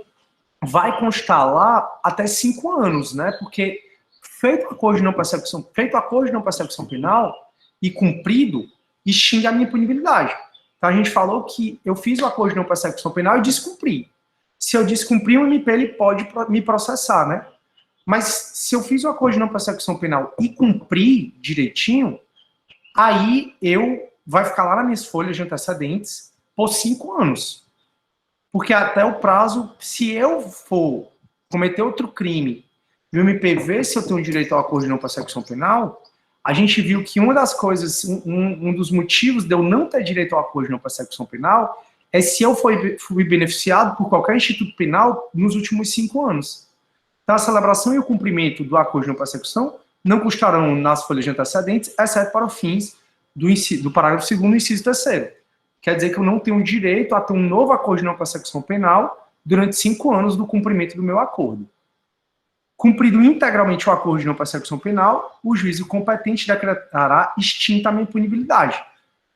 vai constar lá até 5 anos, né? Porque feito acordo de não persecução penal e cumprido, extingue a minha punibilidade. Então, a gente falou que eu fiz o acordo de não persecução penal e descumpri. Se eu descumprir, o MP ele pode me processar, né? Mas se eu fiz o acordo de não persecução penal e cumpri direitinho, aí vai ficar lá nas minhas folhas de antecedentes por 5 anos. Porque até o prazo, se eu for cometer outro crime e o MP vê se eu tenho direito ao acordo de não persecução penal, a gente viu que uma das coisas, um dos motivos de eu não ter direito ao acordo de não persecução penal é se eu fui beneficiado por qualquer instituto penal nos últimos 5 anos. Então, a celebração e o cumprimento do acordo de não persecução não constarão nas folhas de antecedentes, exceto para os fins do parágrafo 2º, inciso 3º. Quer dizer que eu não tenho direito a ter um novo acordo de não persecução penal durante 5 anos do cumprimento do meu acordo. Cumprido integralmente o acordo de não persecução penal, o juízo competente decretará extinta a minha punibilidade.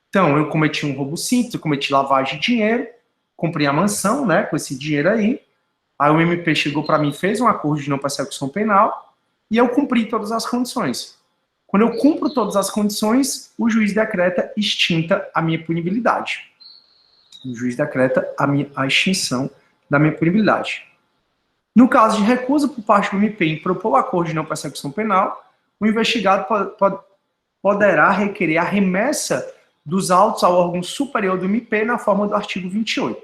Então, eu cometi um roubo simples, eu cometi lavagem de dinheiro, comprei a mansão, né, com esse dinheiro aí o MP chegou para mim, fez um acordo de não persecução penal, e eu cumpri todas as condições. Quando eu cumpro todas as condições, o juiz decreta extinta a minha punibilidade. O juiz decreta a extinção da minha punibilidade. No caso de recusa por parte do MP em propor o acordo de não persecução penal, o investigado poderá requerer a remessa dos autos ao órgão superior do MP na forma do artigo 28.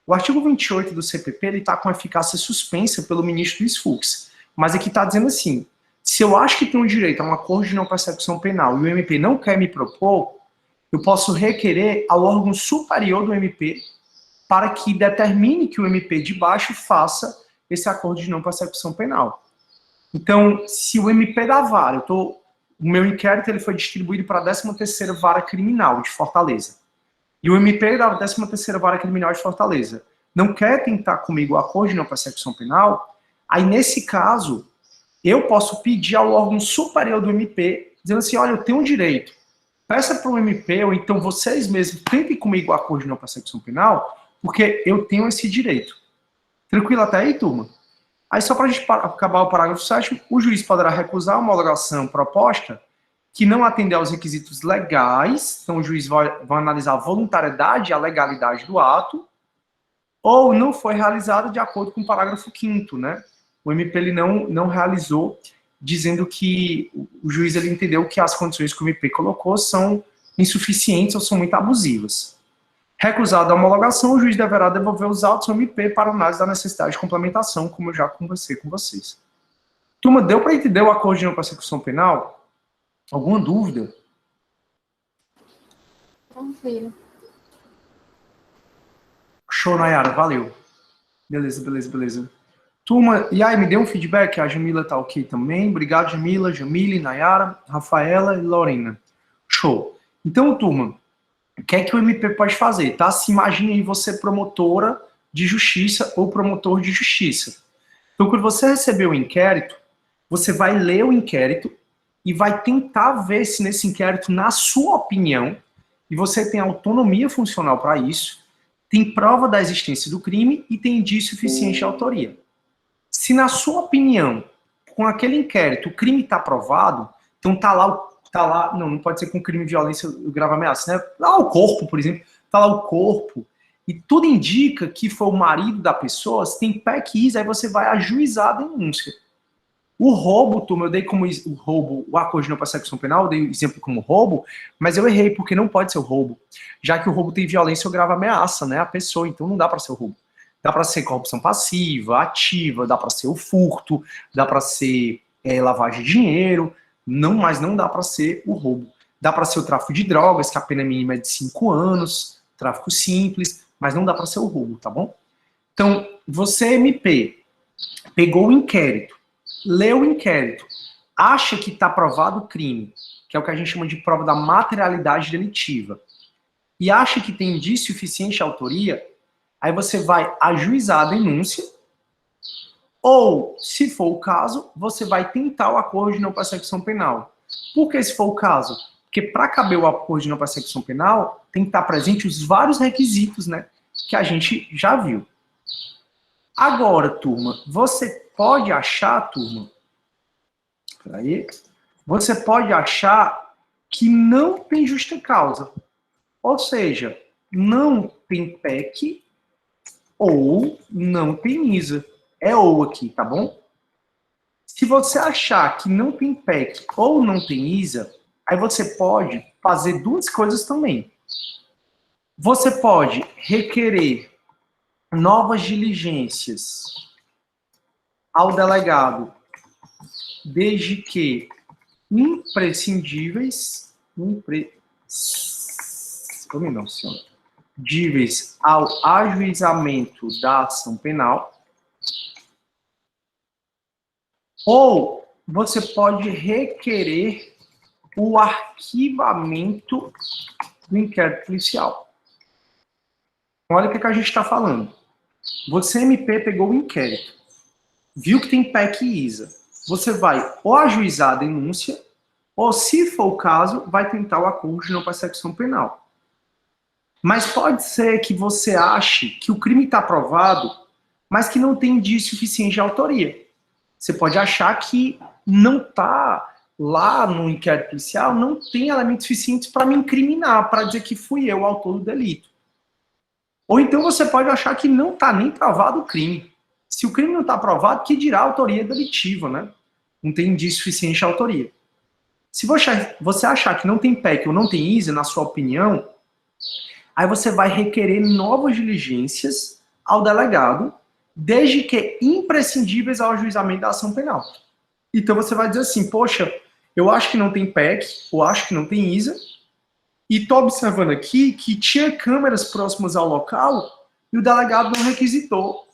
O artigo 28 do CPP está com eficácia suspensa pelo ministro Luiz Fux, mas aqui está dizendo assim: se eu acho que tenho direito a um acordo de não persecução penal e o MP não quer me propor, eu posso requerer ao órgão superior do MP para que determine que o MP de baixo faça esse acordo de não persecução penal. Então, se o MP da vara, o meu inquérito ele foi distribuído para a 13ª Vara Criminal de Fortaleza, e o MP da 13ª Vara Criminal de Fortaleza não quer tentar comigo o acordo de não persecução penal, aí nesse caso, eu posso pedir ao órgão superior do MP, dizendo assim: olha, eu tenho um direito, peça para o MP, ou então vocês mesmos tentem comigo o acordo de não persecução penal, porque eu tenho esse direito. Tranquilo até aí, turma? Aí, só para a gente acabar o parágrafo 7º, o juiz poderá recusar a homologação proposta que não atender aos requisitos legais, então o juiz vai analisar a voluntariedade e a legalidade do ato, ou não foi realizada de acordo com o parágrafo 5º, né? O MP ele não realizou, dizendo que o juiz ele entendeu que as condições que o MP colocou são insuficientes ou são muito abusivas. Recusada a homologação, o juiz deverá devolver os autos ao MP para análise da necessidade de complementação, como eu já conversei com vocês. Turma, deu para entender o acordo de não persecução penal? Alguma dúvida? Tranquilo. Show, Nayara, valeu. Beleza. Turma, e aí, me deu um feedback? A Jamila tá ok também. Obrigado, Jamila, Jamile, Nayara, Rafaela e Lorena. Show. Então, turma, o que é que o MP pode fazer, tá? Se imagine aí você promotora de justiça ou promotor de justiça. Então, quando você receber o inquérito, você vai ler o inquérito e vai tentar ver se nesse inquérito, na sua opinião, e você tem autonomia funcional para isso, tem prova da existência do crime e tem indício suficiente de autoria. Se na sua opinião, com aquele inquérito, o crime está provado, então não pode ser com crime de violência grave ameaça, né? Lá o corpo, por exemplo, tá lá o corpo, e tudo indica que foi o marido da pessoa, se tem PEC e ISA, aí você vai ajuizar a denúncia. O roubo, turma, eu dei como o roubo, o acordo de não persecução penal, eu dei exemplo como roubo, mas eu errei, porque não pode ser o roubo, já que o roubo tem violência ou grave ameaça, né, a pessoa, então não dá para ser o roubo. Dá para ser corrupção passiva, ativa, dá para ser o furto, dá para ser lavagem de dinheiro, mas não dá para ser o roubo. Dá para ser o tráfico de drogas, que a pena mínima é de 5 anos, tráfico simples, mas não dá para ser o roubo, tá bom? Então, você, MP, pegou o inquérito, leu o inquérito, acha que está provado o crime, que é o que a gente chama de prova da materialidade delitiva, e acha que tem indício suficiente de autoria, aí você vai ajuizar a denúncia, ou, se for o caso, você vai tentar o acordo de não persecução penal. Por que se for o caso? Porque para caber o acordo de não persecução penal, tem que estar presente os vários requisitos, né, que a gente já viu. Agora, turma, você pode achar, turma, você pode achar que não tem justa causa. Ou seja, não tem PEC ou não tem ISA. É ou aqui, tá bom? Se você achar que não tem PEC ou não tem ISA, aí você pode fazer duas coisas também. Você pode requerer novas diligências ao delegado, desde que imprescindíveis ao ajuizamento da ação penal, ou você pode requerer o arquivamento do inquérito policial. Olha o que a gente está falando. Você, MP, pegou o inquérito, viu que tem PEC e ISA. Você vai ou ajuizar a denúncia, ou, se for o caso, vai tentar o acordo de não persecução penal. Mas pode ser que você ache que o crime está provado, mas que não tem indício suficiente de autoria. Você pode achar que não está lá no inquérito policial, não tem elementos suficientes para me incriminar, para dizer que fui eu o autor do delito. Ou então você pode achar que não está nem provado o crime. Se o crime não está provado, que dirá a autoria delitiva, né? Não tem indício suficiente de autoria. Se você achar que não tem PEC ou não tem ISA, na sua opinião, aí você vai requerer novas diligências ao delegado, desde que imprescindíveis ao ajuizamento da ação penal. Então você vai dizer assim, poxa, eu acho que não tem PEC, ou acho que não tem ISA, e estou observando aqui que tinha câmeras próximas ao local e o delegado não requisitou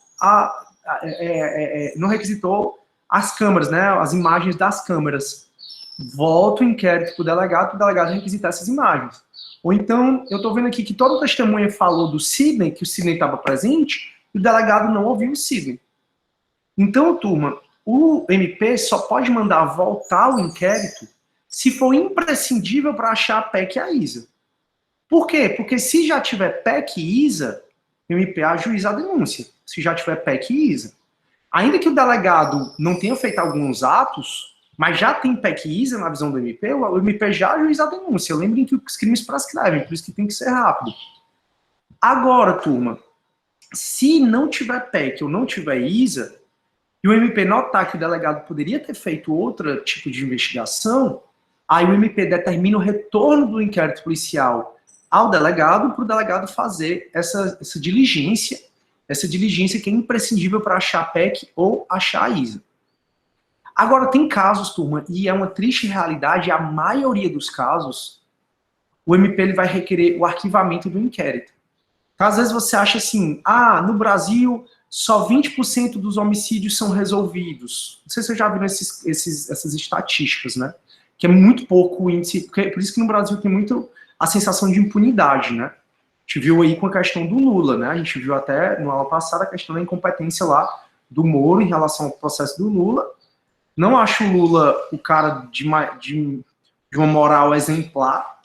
as câmeras, né, as imagens das câmeras. Volta o inquérito para o delegado requisitar essas imagens. Ou então, eu estou vendo aqui que toda testemunha falou do Sidney, que o Sidney estava presente, e o delegado não ouviu o Sidney. Então, turma, o MP só pode mandar voltar o inquérito se for imprescindível para achar a PEC e a ISA. Por quê? Porque se já tiver PEC e ISA, o MP ajuiza a denúncia. se já tiver PEC e ISA. Ainda que o delegado não tenha feito alguns atos, mas já tem PEC e ISA na visão do MP, o MP já ajuiza a denúncia. Lembrem que os crimes prescrevem, por isso que tem que ser rápido. Agora, turma, se não tiver PEC ou não tiver ISA, e o MP notar que o delegado poderia ter feito outro tipo de investigação, aí o MP determina o retorno do inquérito policial ao delegado, para o delegado fazer essa diligência que é imprescindível para achar PEC ou achar ISA. Agora, tem casos, turma, e é uma triste realidade, a maioria dos casos, o MP ele vai requerer o arquivamento do inquérito. Então, às vezes você acha assim, no Brasil, só 20% dos homicídios são resolvidos. Não sei se vocês já viram essas estatísticas, né? Que é muito pouco o índice, por isso que no Brasil tem muito a sensação de impunidade, né? A gente viu aí com a questão do Lula, né? A gente viu até no ano passado a questão da incompetência lá do Moro em relação ao processo do Lula. Não acho o Lula o cara de uma moral exemplar,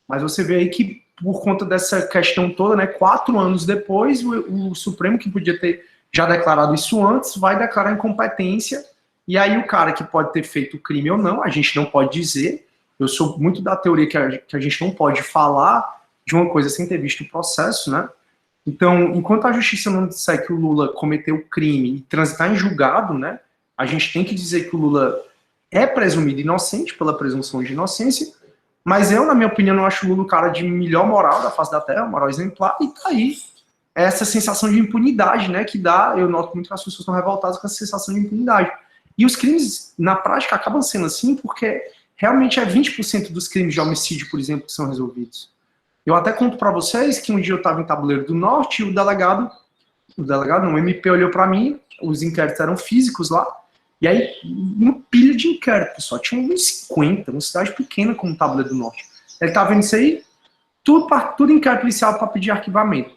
mas você vê aí que por conta dessa questão toda, né, 4 anos depois, o Supremo, que podia ter já declarado isso antes, vai declarar incompetência, e aí o cara que pode ter feito o crime ou não, a gente não pode dizer. Eu sou muito da teoria que a gente não pode falar de uma coisa sem ter visto o processo, né? Então, enquanto a justiça não disser que o Lula cometeu o crime e transitar em julgado, né, a gente tem que dizer que o Lula é presumido inocente pela presunção de inocência, mas eu, na minha opinião, não acho o Lula o cara de melhor moral da face da terra, moral exemplar, e tá aí essa sensação de impunidade, né, que dá, eu noto muito que as pessoas estão revoltadas com essa sensação de impunidade. E os crimes, na prática, acabam sendo assim porque realmente é 20% dos crimes de homicídio, por exemplo, que são resolvidos. Eu até conto para vocês que um dia eu estava em Tabuleiro do Norte e o MP olhou para mim, os inquéritos eram físicos lá, e aí uma pilha de inquéritos, só tinha uns 50, uma cidade pequena como Tabuleiro do Norte. Ele tá vendo isso aí? Tudo inquérito policial para pedir arquivamento.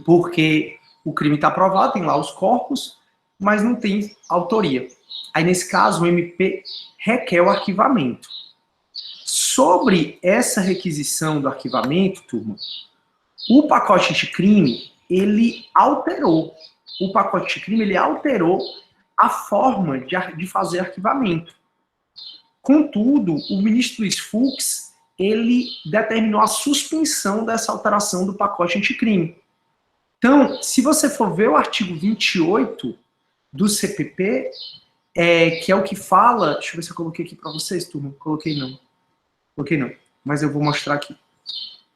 Porque o crime está provado, tem lá os corpos, mas não tem autoria. Aí, nesse caso, o MP requer o arquivamento. Sobre essa requisição do arquivamento, turma, o pacote anticrime, ele alterou. O pacote anticrime, ele alterou a forma de fazer arquivamento. Contudo, o ministro Luiz Fux, ele determinou a suspensão dessa alteração do pacote anticrime. Então, se você for ver o artigo 28 do CPP, que é o que fala... Deixa eu ver se eu coloquei aqui para vocês, turma. Coloquei não, mas eu vou mostrar aqui.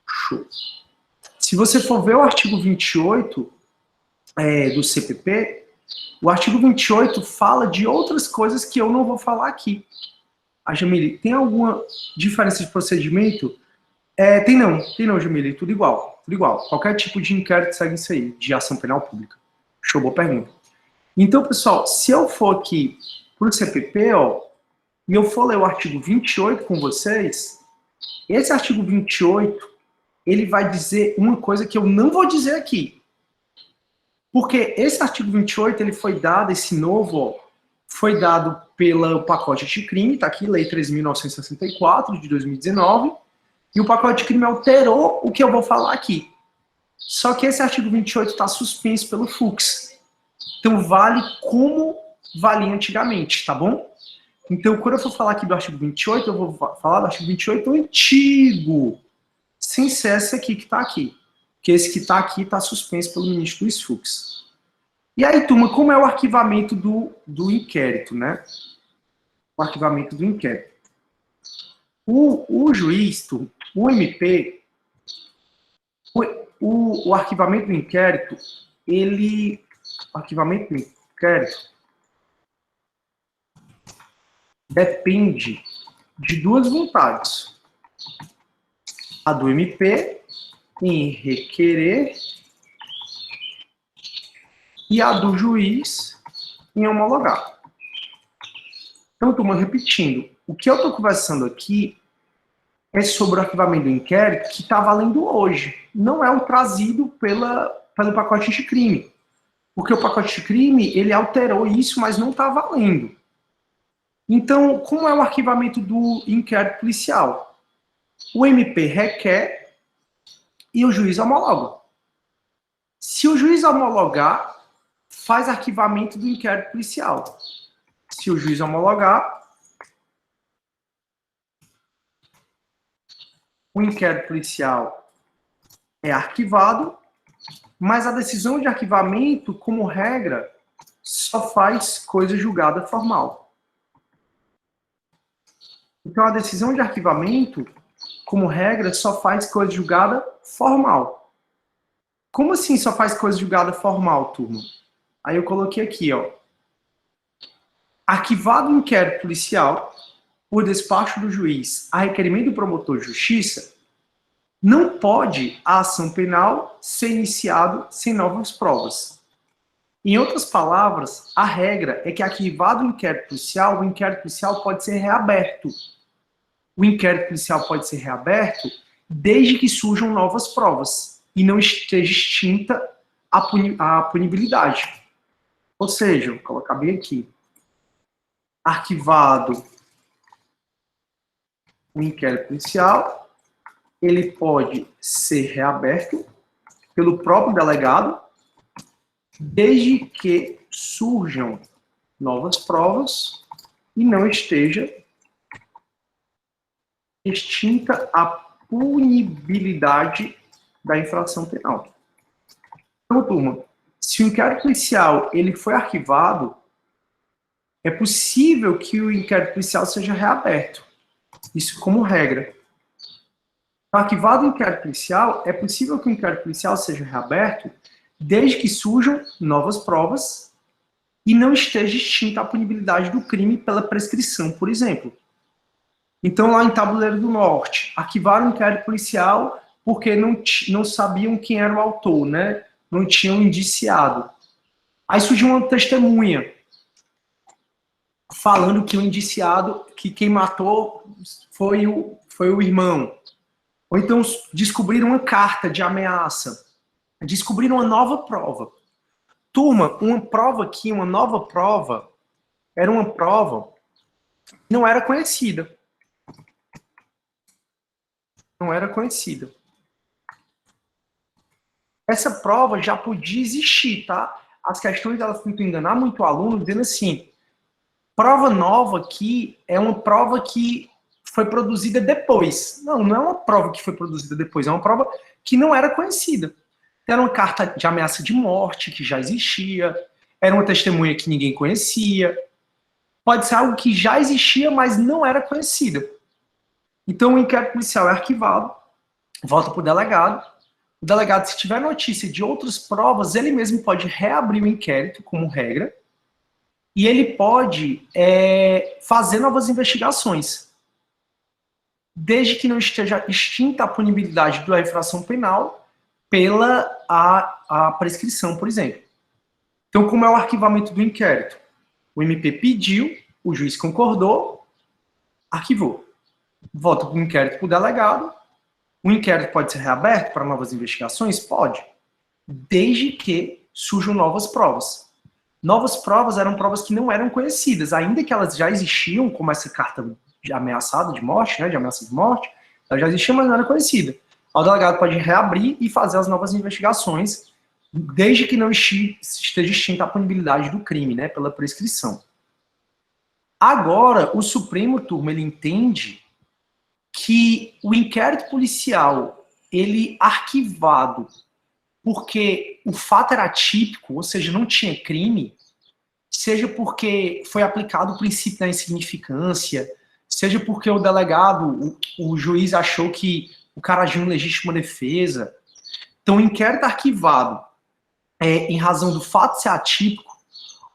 Show. Se você for ver o artigo 28 do CPP, o artigo 28 fala de outras coisas que eu não vou falar aqui. A Jamile, tem alguma diferença de procedimento? Tem não, Jamile, tudo igual. Qualquer tipo de inquérito segue isso aí, de ação penal pública. Show, boa pergunta. Então, pessoal, se eu for aqui para o CPP, e eu for ler o artigo 28 com vocês, esse artigo 28, ele vai dizer uma coisa que eu não vou dizer aqui. Porque esse artigo 28, ele foi dado, esse novo, foi dado pelo pacote anticrime, tá aqui, Lei 3.964, de 2019, e o pacote de crime alterou o que eu vou falar aqui. Só que esse artigo 28 está suspenso pelo Fux. Então vale como valia antigamente, tá bom? Então, quando eu for falar aqui do artigo 28, eu vou falar do artigo 28 antigo, sem ser esse aqui que está aqui. Porque esse que está aqui está suspenso pelo ministro Luiz Fux. E aí, turma, como é o arquivamento do inquérito, né? O arquivamento do inquérito. O juiz, o MP, o arquivamento do inquérito, o arquivamento do inquérito depende de duas vontades. A do MP em requerer e a do juiz em homologar. Então, turma, repetindo, o que eu estou conversando aqui é sobre o arquivamento do inquérito que está valendo hoje. Não é o trazido pelo pacote anticrime. Porque o pacote anticrime, ele alterou isso, mas não está valendo. Então, como é o arquivamento do inquérito policial? O MP requer e o juiz homologa. Se o juiz homologar, faz arquivamento do inquérito policial. Se o juiz homologar, o inquérito policial é arquivado, mas a decisão de arquivamento, como regra, só faz coisa julgada formal. Então, a decisão de arquivamento, como regra, só faz coisa julgada formal. Como assim só faz coisa julgada formal, turma? Aí eu coloquei aqui, ó. Arquivado o inquérito policial por despacho do juiz a requerimento do promotor de justiça, não pode a ação penal ser iniciada sem novas provas. Em outras palavras, a regra é que arquivado o inquérito policial pode ser reaberto. O inquérito policial pode ser reaberto desde que surjam novas provas e não esteja extinta a punibilidade. Ou seja, vou colocar bem aqui. Arquivado o inquérito policial, ele pode ser reaberto pelo próprio delegado, desde que surjam novas provas e não esteja extinta a punibilidade da infração penal. Então, turma, se o inquérito policial ele foi arquivado, é possível que o inquérito policial seja reaberto. Isso como regra. Arquivado o inquérito policial, é possível que o inquérito policial seja reaberto desde que surjam novas provas e não esteja extinta a punibilidade do crime pela prescrição, por exemplo. Então, lá em Tabuleiro do Norte, arquivaram o inquérito policial porque não sabiam quem era o autor, né? Não tinham indiciado. Aí surgiu uma testemunha falando que o indiciado, que quem matou foi o irmão. Ou então descobriram uma carta de ameaça. Descobriram uma nova prova. Turma, uma nova prova, era uma prova que não era conhecida. Não era conhecida. Essa prova já podia existir, tá? As questões, elas tentam enganar muito o aluno, dizendo assim, prova nova aqui é uma prova que foi produzida depois. Não, não é uma prova que foi produzida depois, é uma prova que não era conhecida. Era uma carta de ameaça de morte, que já existia, era uma testemunha que ninguém conhecia, pode ser algo que já existia, mas não era conhecida. Então, o inquérito policial é arquivado, volta para o delegado, se tiver notícia de outras provas, ele mesmo pode reabrir o inquérito, como regra, e ele pode fazer novas investigações, desde que não esteja extinta a punibilidade da infração penal pela a prescrição, por exemplo. Então, como é o arquivamento do inquérito? O MP pediu, o juiz concordou, arquivou. Volta para o inquérito para o delegado. O inquérito pode ser reaberto para novas investigações? Pode. Desde que surjam novas provas. Novas provas eram provas que não eram conhecidas, ainda que elas já existiam, como essa carta de ameaçada de morte, né, de ameaça de morte, ela já existia, mas não era conhecida. O delegado pode reabrir e fazer as novas investigações, desde que não esteja extinta a punibilidade do crime, né, pela prescrição. Agora, o Supremo, turma, ele entende que o inquérito policial, ele arquivado porque o fato era atípico, ou seja, não tinha crime, seja porque foi aplicado o princípio da insignificância, seja porque o delegado, o juiz achou que o cara agiu em legítima defesa. Então, o inquérito arquivado, em razão do fato ser atípico,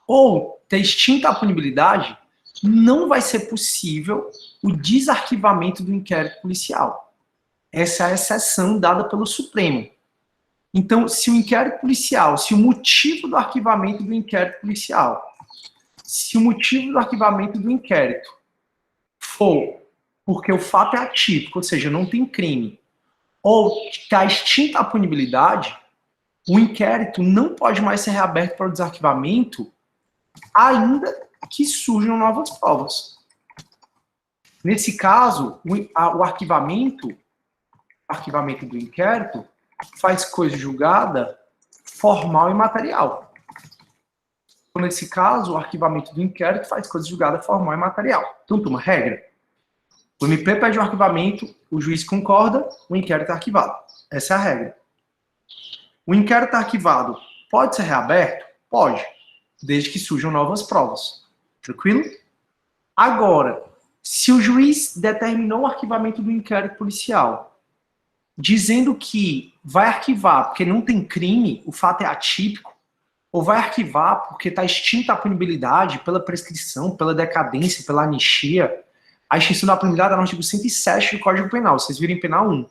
ou ter extinta a punibilidade, não vai ser possível o desarquivamento do inquérito policial. Essa é a exceção dada pelo Supremo. Então, se o inquérito policial, se o motivo do arquivamento do inquérito policial, se o motivo do arquivamento do inquérito for porque o fato é atípico, ou seja, não tem crime, ou está extinta a punibilidade, o inquérito não pode mais ser reaberto para o desarquivamento, ainda que surjam novas provas. Nesse caso, o arquivamento do inquérito faz coisa julgada formal e material. Então, nesse caso, o arquivamento do inquérito faz coisa julgada formal e material. Então, turma, regra. O MP pede o arquivamento, o juiz concorda, o inquérito é arquivado. Essa é a regra. O inquérito arquivado pode ser reaberto? Pode, desde que surjam novas provas. Tranquilo? Agora, se o juiz determinou o arquivamento do inquérito policial, dizendo que vai arquivar porque não tem crime, o fato é atípico, ou vai arquivar porque está extinta a punibilidade pela prescrição, pela decadência, pela anistia, a extinção da punibilidade é no artigo 107 do Código Penal, vocês viram em Penal 1.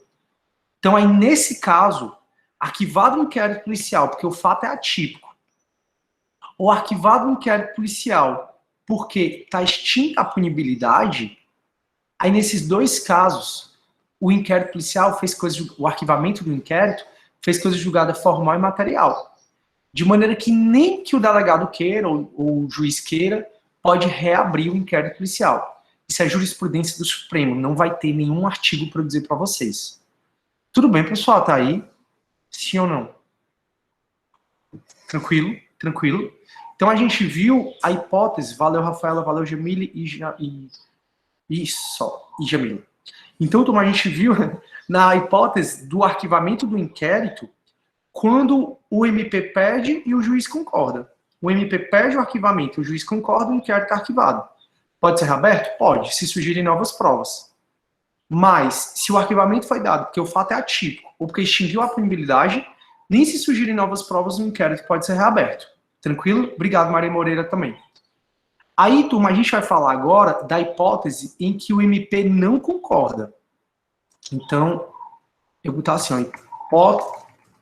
Então, aí, nesse caso, arquivado o inquérito policial porque o fato é atípico, ou arquivado o inquérito policial porque está extinta a punibilidade, aí, nesses dois casos, o inquérito policial fez coisa, o arquivamento do inquérito fez coisa julgada formal e material. De maneira que nem que o delegado queira ou o juiz queira, pode reabrir o inquérito policial. Isso é jurisprudência do Supremo, não vai ter nenhum artigo para eu dizer para vocês. Tudo bem, pessoal? Tá aí? Sim ou não? Tranquilo? Tranquilo? Então a gente viu a hipótese, valeu Rafaela, valeu Jamile e Jamile. Então, a gente viu na hipótese do arquivamento do inquérito quando o MP pede e o juiz concorda. O MP pede o arquivamento, o juiz concorda, o inquérito está arquivado. Pode ser reaberto? Pode, se surgirem novas provas. Mas, se o arquivamento foi dado porque o fato é atípico ou porque extinguiu a punibilidade, nem se surgirem novas provas, o inquérito pode ser reaberto. Tranquilo? Obrigado, Maria Moreira, também. Aí, turma, a gente vai falar agora da hipótese em que o MP não concorda. Então, eu vou botar assim, ó,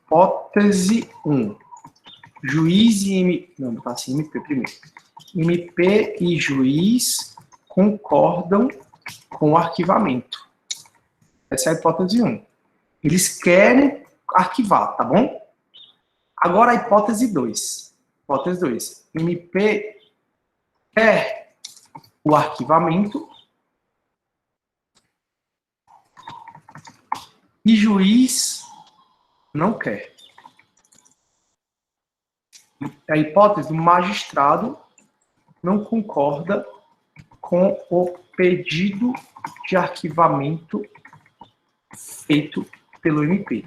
hipótese 1. Juiz e MP... Não, vou botar assim, MP primeiro. MP e juiz concordam com o arquivamento. Essa é a hipótese 1. Eles querem arquivar, tá bom? Agora a hipótese 2. Hipótese 2. MP quer o arquivamento e juiz não quer. A hipótese do magistrado não concorda com o pedido de arquivamento feito pelo MP.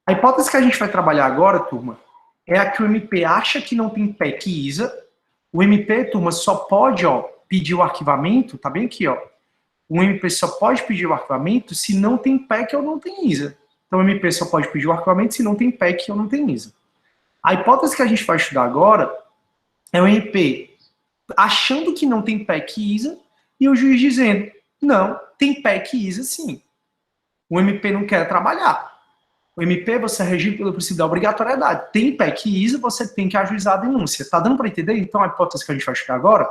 A hipótese que a gente vai trabalhar agora, turma, é a que o MP acha que não tem PEC e ISA. O MP, turma, só pode, pedir o arquivamento, tá bem aqui, O MP só pode pedir o arquivamento se não tem PEC ou não tem ISA. Então, o MP só pode pedir o arquivamento se não tem PEC ou não tem ISA. A hipótese que a gente vai estudar agora é o MP achando que não tem PEC e ISA e o juiz dizendo, não, tem PEC e ISA sim. O MP não quer trabalhar. O MP, você é regido pelo princípio da obrigatoriedade. Tem PEC e ISA, você tem que ajuizar a denúncia. Tá dando para entender? Então, a hipótese que a gente vai estudar agora,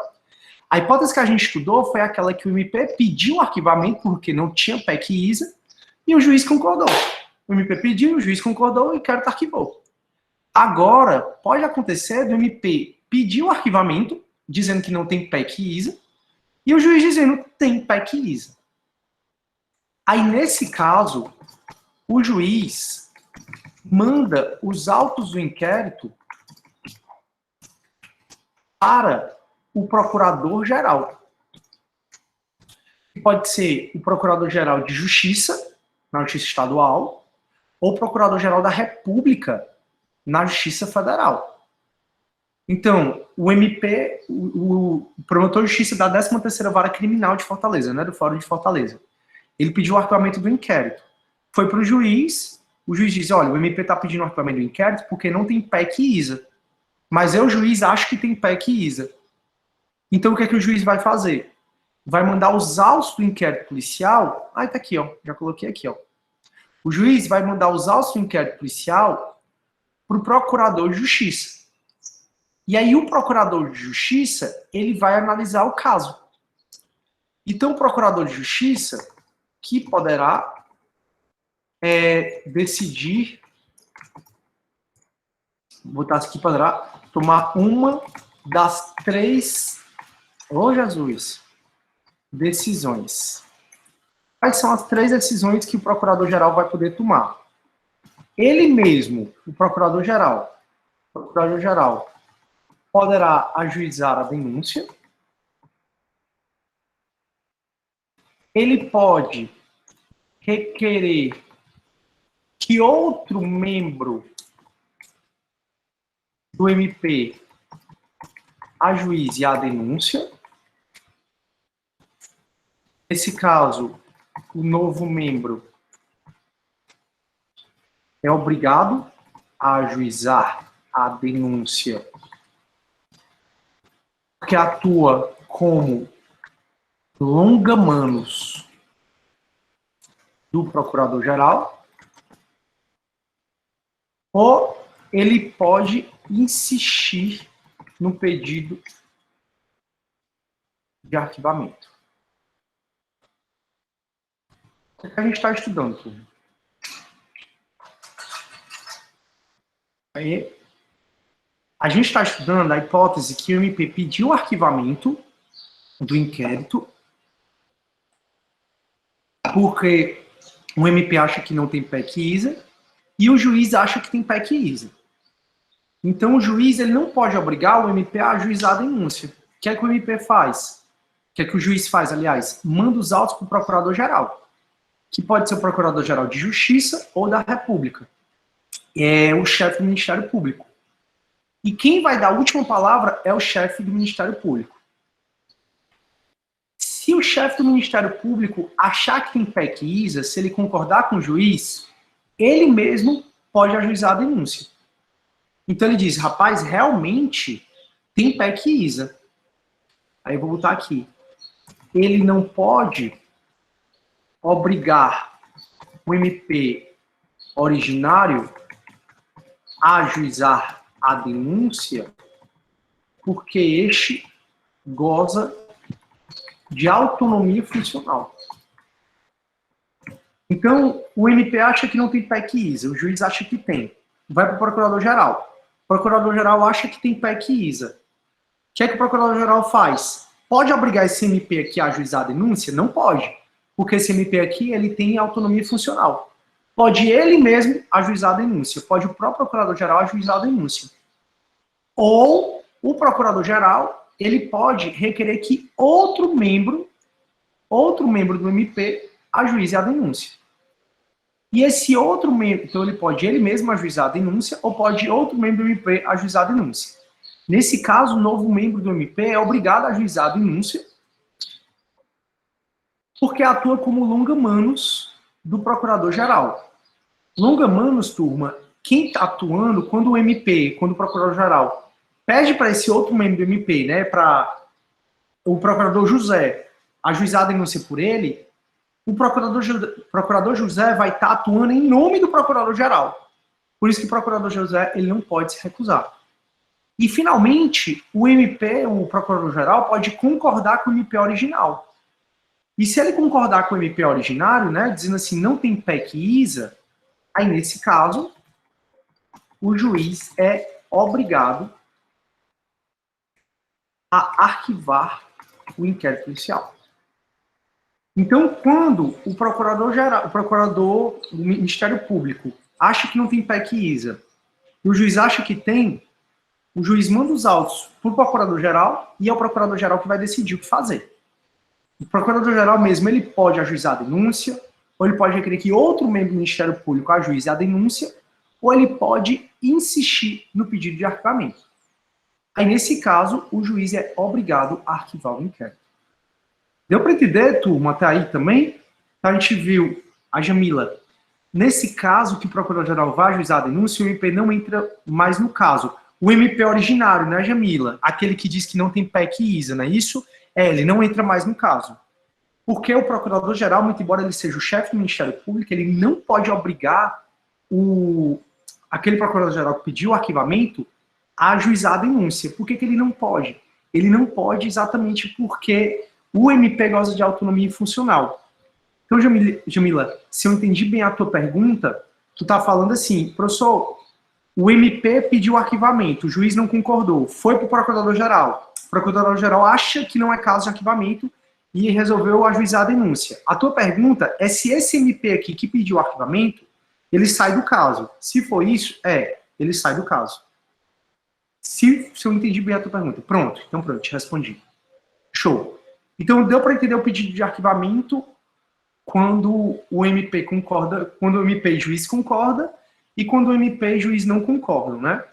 a hipótese que a gente estudou foi aquela que o MP pediu o arquivamento porque não tinha PEC e ISA e o juiz concordou. O MP pediu, o juiz concordou e o inquérito arquivou. Agora, pode acontecer do MP pedir o arquivamento, dizendo que não tem PEC e ISA, e o juiz dizendo que tem PEC e ISA. Aí, nesse caso, o juiz manda os autos do inquérito para o procurador-geral. Pode ser o procurador-geral de justiça, na justiça estadual, ou o procurador-geral da República, na Justiça Federal. Então, o MP, o promotor de justiça da 13ª Vara Criminal de Fortaleza, né, do Fórum de Fortaleza, ele pediu o arquivamento do inquérito. Foi para o juiz diz, olha, o MP está pedindo o arquivamento do inquérito porque não tem PEC e ISA. Mas eu, juiz, acho que tem PEC e ISA. Então, o que é que o juiz vai fazer? Vai mandar os autos do inquérito policial... Ah, tá aqui, já coloquei aqui, O juiz vai mandar os autos do inquérito policial para o procurador de justiça. E aí o procurador de justiça, ele vai analisar o caso. Então o procurador de justiça, que poderá decidir, vou botar aqui, poderá tomar uma das 3, Jesus, decisões. Quais são as 3 decisões que o procurador-geral vai poder tomar? Ele mesmo, o procurador-geral, poderá ajuizar a denúncia. Ele pode requerer que outro membro do MP ajuize a denúncia. Nesse caso, o novo membro é obrigado a ajuizar a denúncia porque atua como longa-manos do procurador-geral, ou ele pode insistir no pedido de arquivamento. O que a gente está estudando, turma? Aí, a gente está estudando a hipótese que o MP pediu o arquivamento do inquérito porque o MP acha que não tem PEC e ISA e o juiz acha que tem PEC e ISA. Então, o juiz ele não pode obrigar o MP a ajuizar a denúncia. O que é que o MP faz? O que é que o juiz faz, aliás? Manda os autos para o procurador-geral, que pode ser o procurador-geral de Justiça ou da República. É o chefe do Ministério Público. E quem vai dar a última palavra é o chefe do Ministério Público. Se o chefe do Ministério Público achar que tem PEC e ISA, se ele concordar com o juiz, ele mesmo pode ajuizar a denúncia. Então ele diz, rapaz, realmente tem PEC e ISA. Aí eu vou botar aqui. Ele não pode obrigar o MP originário a ajuizar a denúncia porque este goza de autonomia funcional. Então, o MP acha que não tem PEC e ISA, o juiz acha que tem. Vai para o procurador-geral. O procurador-geral acha que tem PEC e ISA. O que é que o procurador-geral faz? Pode obrigar esse MP aqui a ajuizar a denúncia? Não pode, porque esse MP aqui ele tem autonomia funcional. Pode ele mesmo ajuizar a denúncia, pode o próprio procurador-geral ajuizar a denúncia. Ou o procurador-geral, ele pode requerer que outro membro do MP ajuize a denúncia. E esse outro membro, então ele pode ele mesmo ajuizar a denúncia, ou pode outro membro do MP ajuizar a denúncia. Nesse caso, o novo membro do MP é obrigado a ajuizar a denúncia, porque atua como longa-manos do procurador-geral. Longa-manos, turma, quem está atuando quando o MP, quando o procurador-geral pede para esse outro membro do MP, né, para o procurador José ajuizar a denúncia por ele, o procurador José vai estar atuando em nome do procurador-geral. Por isso que o procurador José ele não pode se recusar. E, finalmente, o MP, o procurador-geral, pode concordar com o MP original. E se ele concordar com o MP originário, né, dizendo assim, não tem PEC e ISA, aí, nesse caso, o juiz é obrigado a arquivar o inquérito policial. Então, quando o procurador do Ministério Público acha que não tem PEC e ISA, e o juiz acha que tem, o juiz manda os autos para o procurador-geral e é o procurador-geral que vai decidir o que fazer. O procurador-geral mesmo, ele pode ajuizar a denúncia, ou ele pode requerer que outro membro do Ministério Público ajuize a denúncia, ou ele pode insistir no pedido de arquivamento. Aí, nesse caso, o juiz é obrigado a arquivar o inquérito. Deu para entender, turma, até aí também? Então, a gente viu a Jamila. Nesse caso, que o procurador-geral vai ajuizar a denúncia, o MP não entra mais no caso. O MP originário, né, Jamila? Aquele que diz que não tem PEC e ISA, não é isso? Ele não entra mais no caso. Porque o procurador-geral, muito embora ele seja o chefe do Ministério Público, ele não pode obrigar aquele procurador-geral que pediu o arquivamento a ajuizar a denúncia. Por que ele não pode? Ele não pode exatamente porque o MP goza de autonomia funcional. Então, Jamila, se eu entendi bem a tua pergunta, tu tá falando assim, professor, o MP pediu o arquivamento, o juiz não concordou, foi para o procurador-geral. O procurador-geral acha que não é caso de arquivamento e resolveu ajuizar a denúncia. A tua pergunta é se esse MP aqui que pediu o arquivamento, ele sai do caso. Se for isso, ele sai do caso. Se eu entendi bem a tua pergunta. Pronto, então pronto, te respondi. Show. Então deu para entender o pedido de arquivamento quando o MP concorda, quando o MP e juiz concorda e quando o MP e juiz não concordam, né?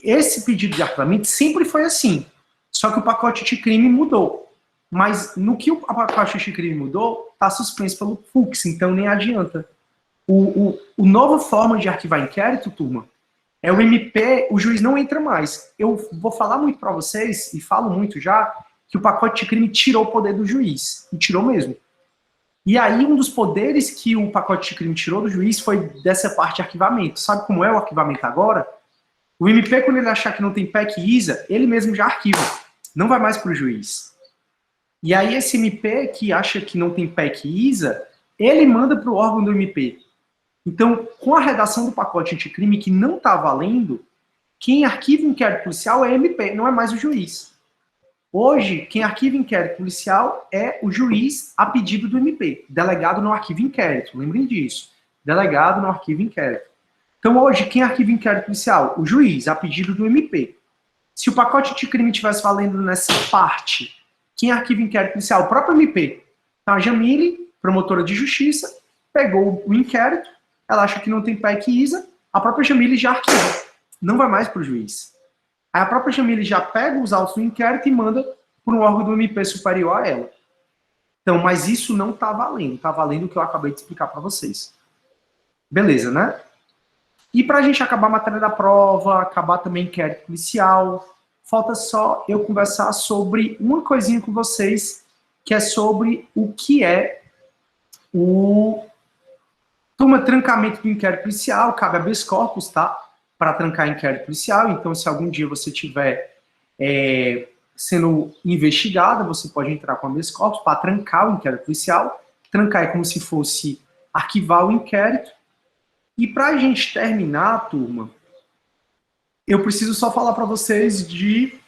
Esse pedido de arquivamento sempre foi assim, só que o pacote de crime mudou. Mas no que o pacote de crime mudou, está suspenso pelo FUX, então nem adianta. O nova forma de arquivar inquérito, turma, é o MP, o juiz não entra mais. Eu vou falar muito para vocês, e falo muito já, que o pacote de crime tirou o poder do juiz, e tirou mesmo. E aí, um dos poderes que o pacote de crime tirou do juiz foi dessa parte de arquivamento. Sabe como é o arquivamento agora? O MP, quando ele achar que não tem PEC e ISA, ele mesmo já arquiva. Não vai mais para o juiz. E aí, esse MP que acha que não tem PEC e ISA, ele manda para o órgão do MP. Então, com a redação do pacote anticrime que não está valendo, quem arquiva inquérito policial é o MP, não é mais o juiz. Hoje, quem arquiva inquérito policial é o juiz a pedido do MP. Delegado não arquiva inquérito, lembrem disso. Delegado não arquiva inquérito. Então, hoje, quem arquiva inquérito policial? O juiz, a pedido do MP. Se o pacote de crime estivesse valendo nessa parte, quem arquiva inquérito policial? O próprio MP. Então, a Jamile, promotora de justiça, pegou o inquérito, ela acha que não tem PEC e ISA, a própria Jamile já arquiva. Não vai mais para o juiz. Aí a própria Jamile já pega os autos do inquérito e manda para um órgão do MP superior a ela. Então, mas isso não está valendo. Está valendo o que eu acabei de explicar para vocês. Beleza, né? E para a gente acabar a matéria da prova, acabar também inquérito policial, falta só eu conversar sobre uma coisinha com vocês, que é sobre o que é o trancamento do inquérito policial. Cabe habeas corpus, tá? Para trancar inquérito policial. Então, se algum dia você tiver sendo investigada, você pode entrar com habeas corpus para trancar o inquérito policial. Trancar é como se fosse arquivar o inquérito. E para a gente terminar, turma, eu preciso só falar para vocês de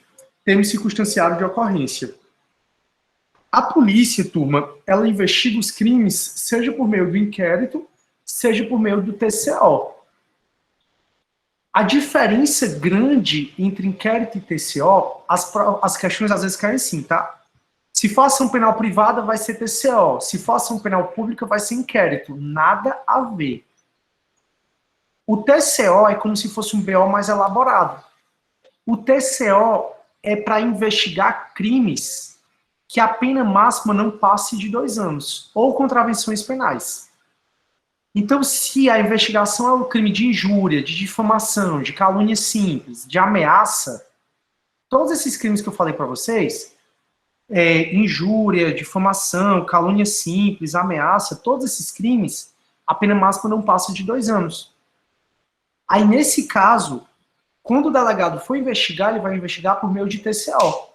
termo circunstanciado de ocorrência. A polícia, turma, ela investiga os crimes, seja por meio do inquérito, seja por meio do TCO. A diferença grande entre inquérito e TCO, as questões às vezes caem assim, tá? Se for ação penal privada, vai ser TCO. Se for ação penal pública, vai ser inquérito. Nada a ver. O TCO é como se fosse um BO mais elaborado. O TCO é para investigar crimes que a pena máxima não passe de 2 anos, ou contravenções penais. Então, se a investigação é um crime de injúria, de difamação, de calúnia simples, de ameaça, todos esses crimes que eu falei para vocês, injúria, difamação, calúnia simples, ameaça, todos esses crimes, a pena máxima não passa de 2 anos. Aí, nesse caso, quando o delegado for investigar, ele vai investigar por meio de TCO.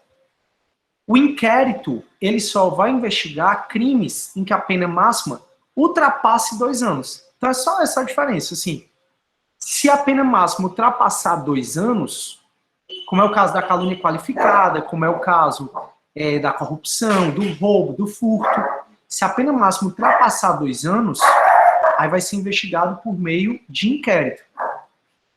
O inquérito, ele só vai investigar crimes em que a pena máxima ultrapasse 2 anos. Então é só essa a diferença, assim. Se a pena máxima ultrapassar 2 anos, como é o caso da calúnia qualificada, como é o caso da corrupção, do roubo, do furto, se a pena máxima ultrapassar 2 anos, aí vai ser investigado por meio de inquérito.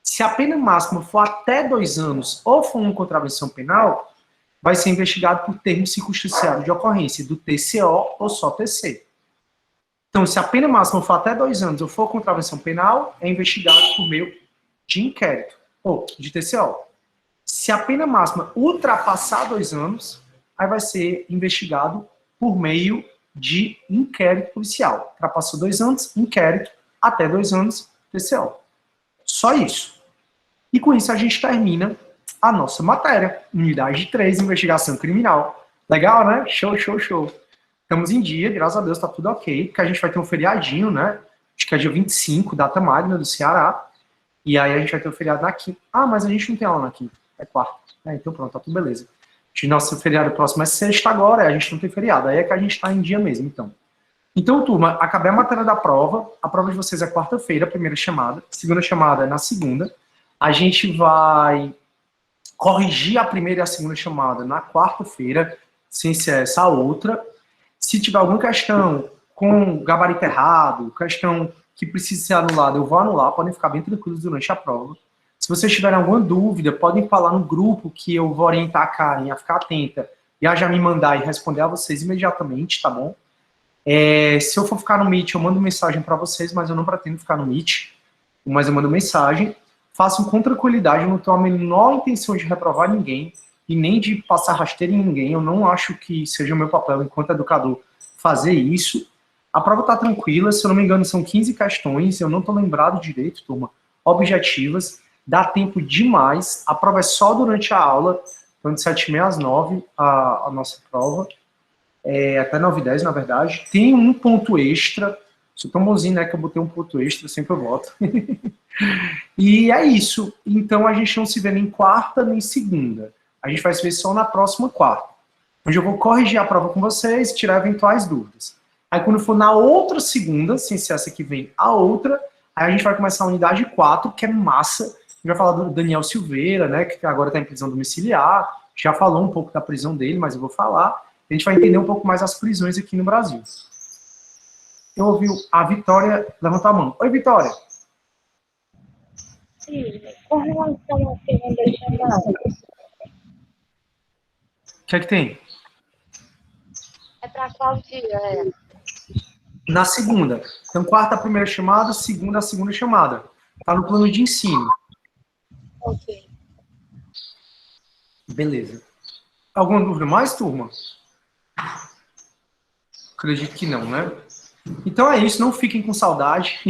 Se a pena máxima for até 2 anos ou for uma contravenção penal, vai ser investigado por termo circunstanciado de ocorrência, do TCO ou só TC. Então, se a pena máxima for até 2 anos ou for contravenção penal, é investigado por meio de inquérito, ou de TCO. Se a pena máxima ultrapassar 2 anos, aí vai ser investigado por meio de inquérito policial. Ultrapassou 2 anos, inquérito, até 2 anos, TCO. Só isso. E com isso a gente termina a nossa matéria. Unidade 3, investigação criminal. Legal, né? Show, show, show. Estamos em dia, graças a Deus, tá tudo ok, porque a gente vai ter um feriadinho, né? Acho que é dia 25, data magna do Ceará. E aí a gente vai ter um feriado na quinta. Ah, mas a gente não tem aula na quinta, é quarta. Então pronto, tá tudo beleza. Nosso feriado próximo é sexta agora, a gente não tem feriado. Aí é que a gente tá em dia mesmo, então. Então, turma, acabei a matéria da prova. A prova de vocês é quarta-feira, a primeira chamada. Segunda chamada é na segunda. A gente vai corrigir a primeira e a segunda chamada na quarta-feira, sem ser essa outra. Se tiver alguma questão com gabarito errado, questão que precisa ser anulada, eu vou anular, podem ficar bem tranquilos durante a prova. Se vocês tiverem alguma dúvida, podem falar no grupo que eu vou orientar a Karen a ficar atenta e a já me mandar e responder a vocês imediatamente, tá bom? Se eu for ficar no Meet, eu mando mensagem para vocês, mas eu não pretendo ficar no Meet, mas eu mando mensagem. Façam com tranquilidade, eu não tenho a menor intenção de reprovar ninguém e nem de passar rasteira em ninguém. Eu não acho que seja o meu papel enquanto educador fazer isso. A prova está tranquila, se eu não me engano são 15 questões, eu não estou lembrado direito, turma, objetivas, dá tempo demais, a prova é só durante a aula, então de 7h30 às 9h a nossa prova, até 9h10 na verdade, tem um ponto extra, sou tão bonzinho, né, que eu botei um ponto extra, sempre eu boto. E é isso, então a gente não se vê nem quarta nem segunda, a gente vai se ver só na próxima quarta, onde eu vou corrigir a prova com vocês e tirar eventuais dúvidas. Aí quando for na outra segunda, sem ser essa que vem a outra, aí a gente vai começar a unidade 4, que é massa. A gente vai falar do Daniel Silveira, né, que agora está em prisão domiciliar, já falou um pouco da prisão dele, mas eu vou falar. A gente vai entender um pouco mais as prisões aqui no Brasil. Eu ouvi a Vitória levantar a mão. Oi, Vitória. Sim, com relação à segunda chamada. O que é que tem? É para qual dia? Na segunda. Então, quarta a primeira chamada, segunda a segunda chamada. Está no plano de ensino. Ok. Beleza. Alguma dúvida mais, turma? Acredito que não, né? Então é isso, não fiquem com saudade.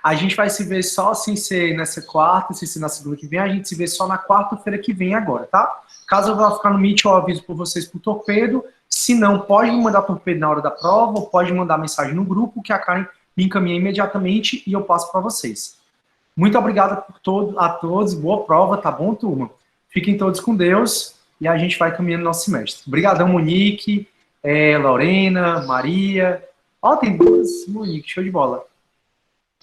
A gente vai se ver só sem ser nessa quarta, sem ser na segunda que vem, a gente se vê só na quarta-feira que vem agora, tá? Caso eu vá ficar no Meet, eu aviso por vocês por torpedo. Se não, pode me mandar torpedo na hora da prova, ou pode mandar mensagem no grupo, que a Karen me encaminha imediatamente e eu passo para vocês. Muito obrigado a todos, boa prova, tá bom, turma? Fiquem todos com Deus e a gente vai caminhando nosso semestre. Obrigadão, Monique, Lorena, Maria. Ó, tem duas, Monique, show de bola.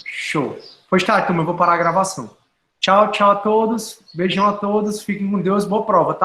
Show. Pois tá, turma, eu vou parar a gravação. Tchau, tchau a todos, beijão a todos, fiquem com Deus, boa prova, tá?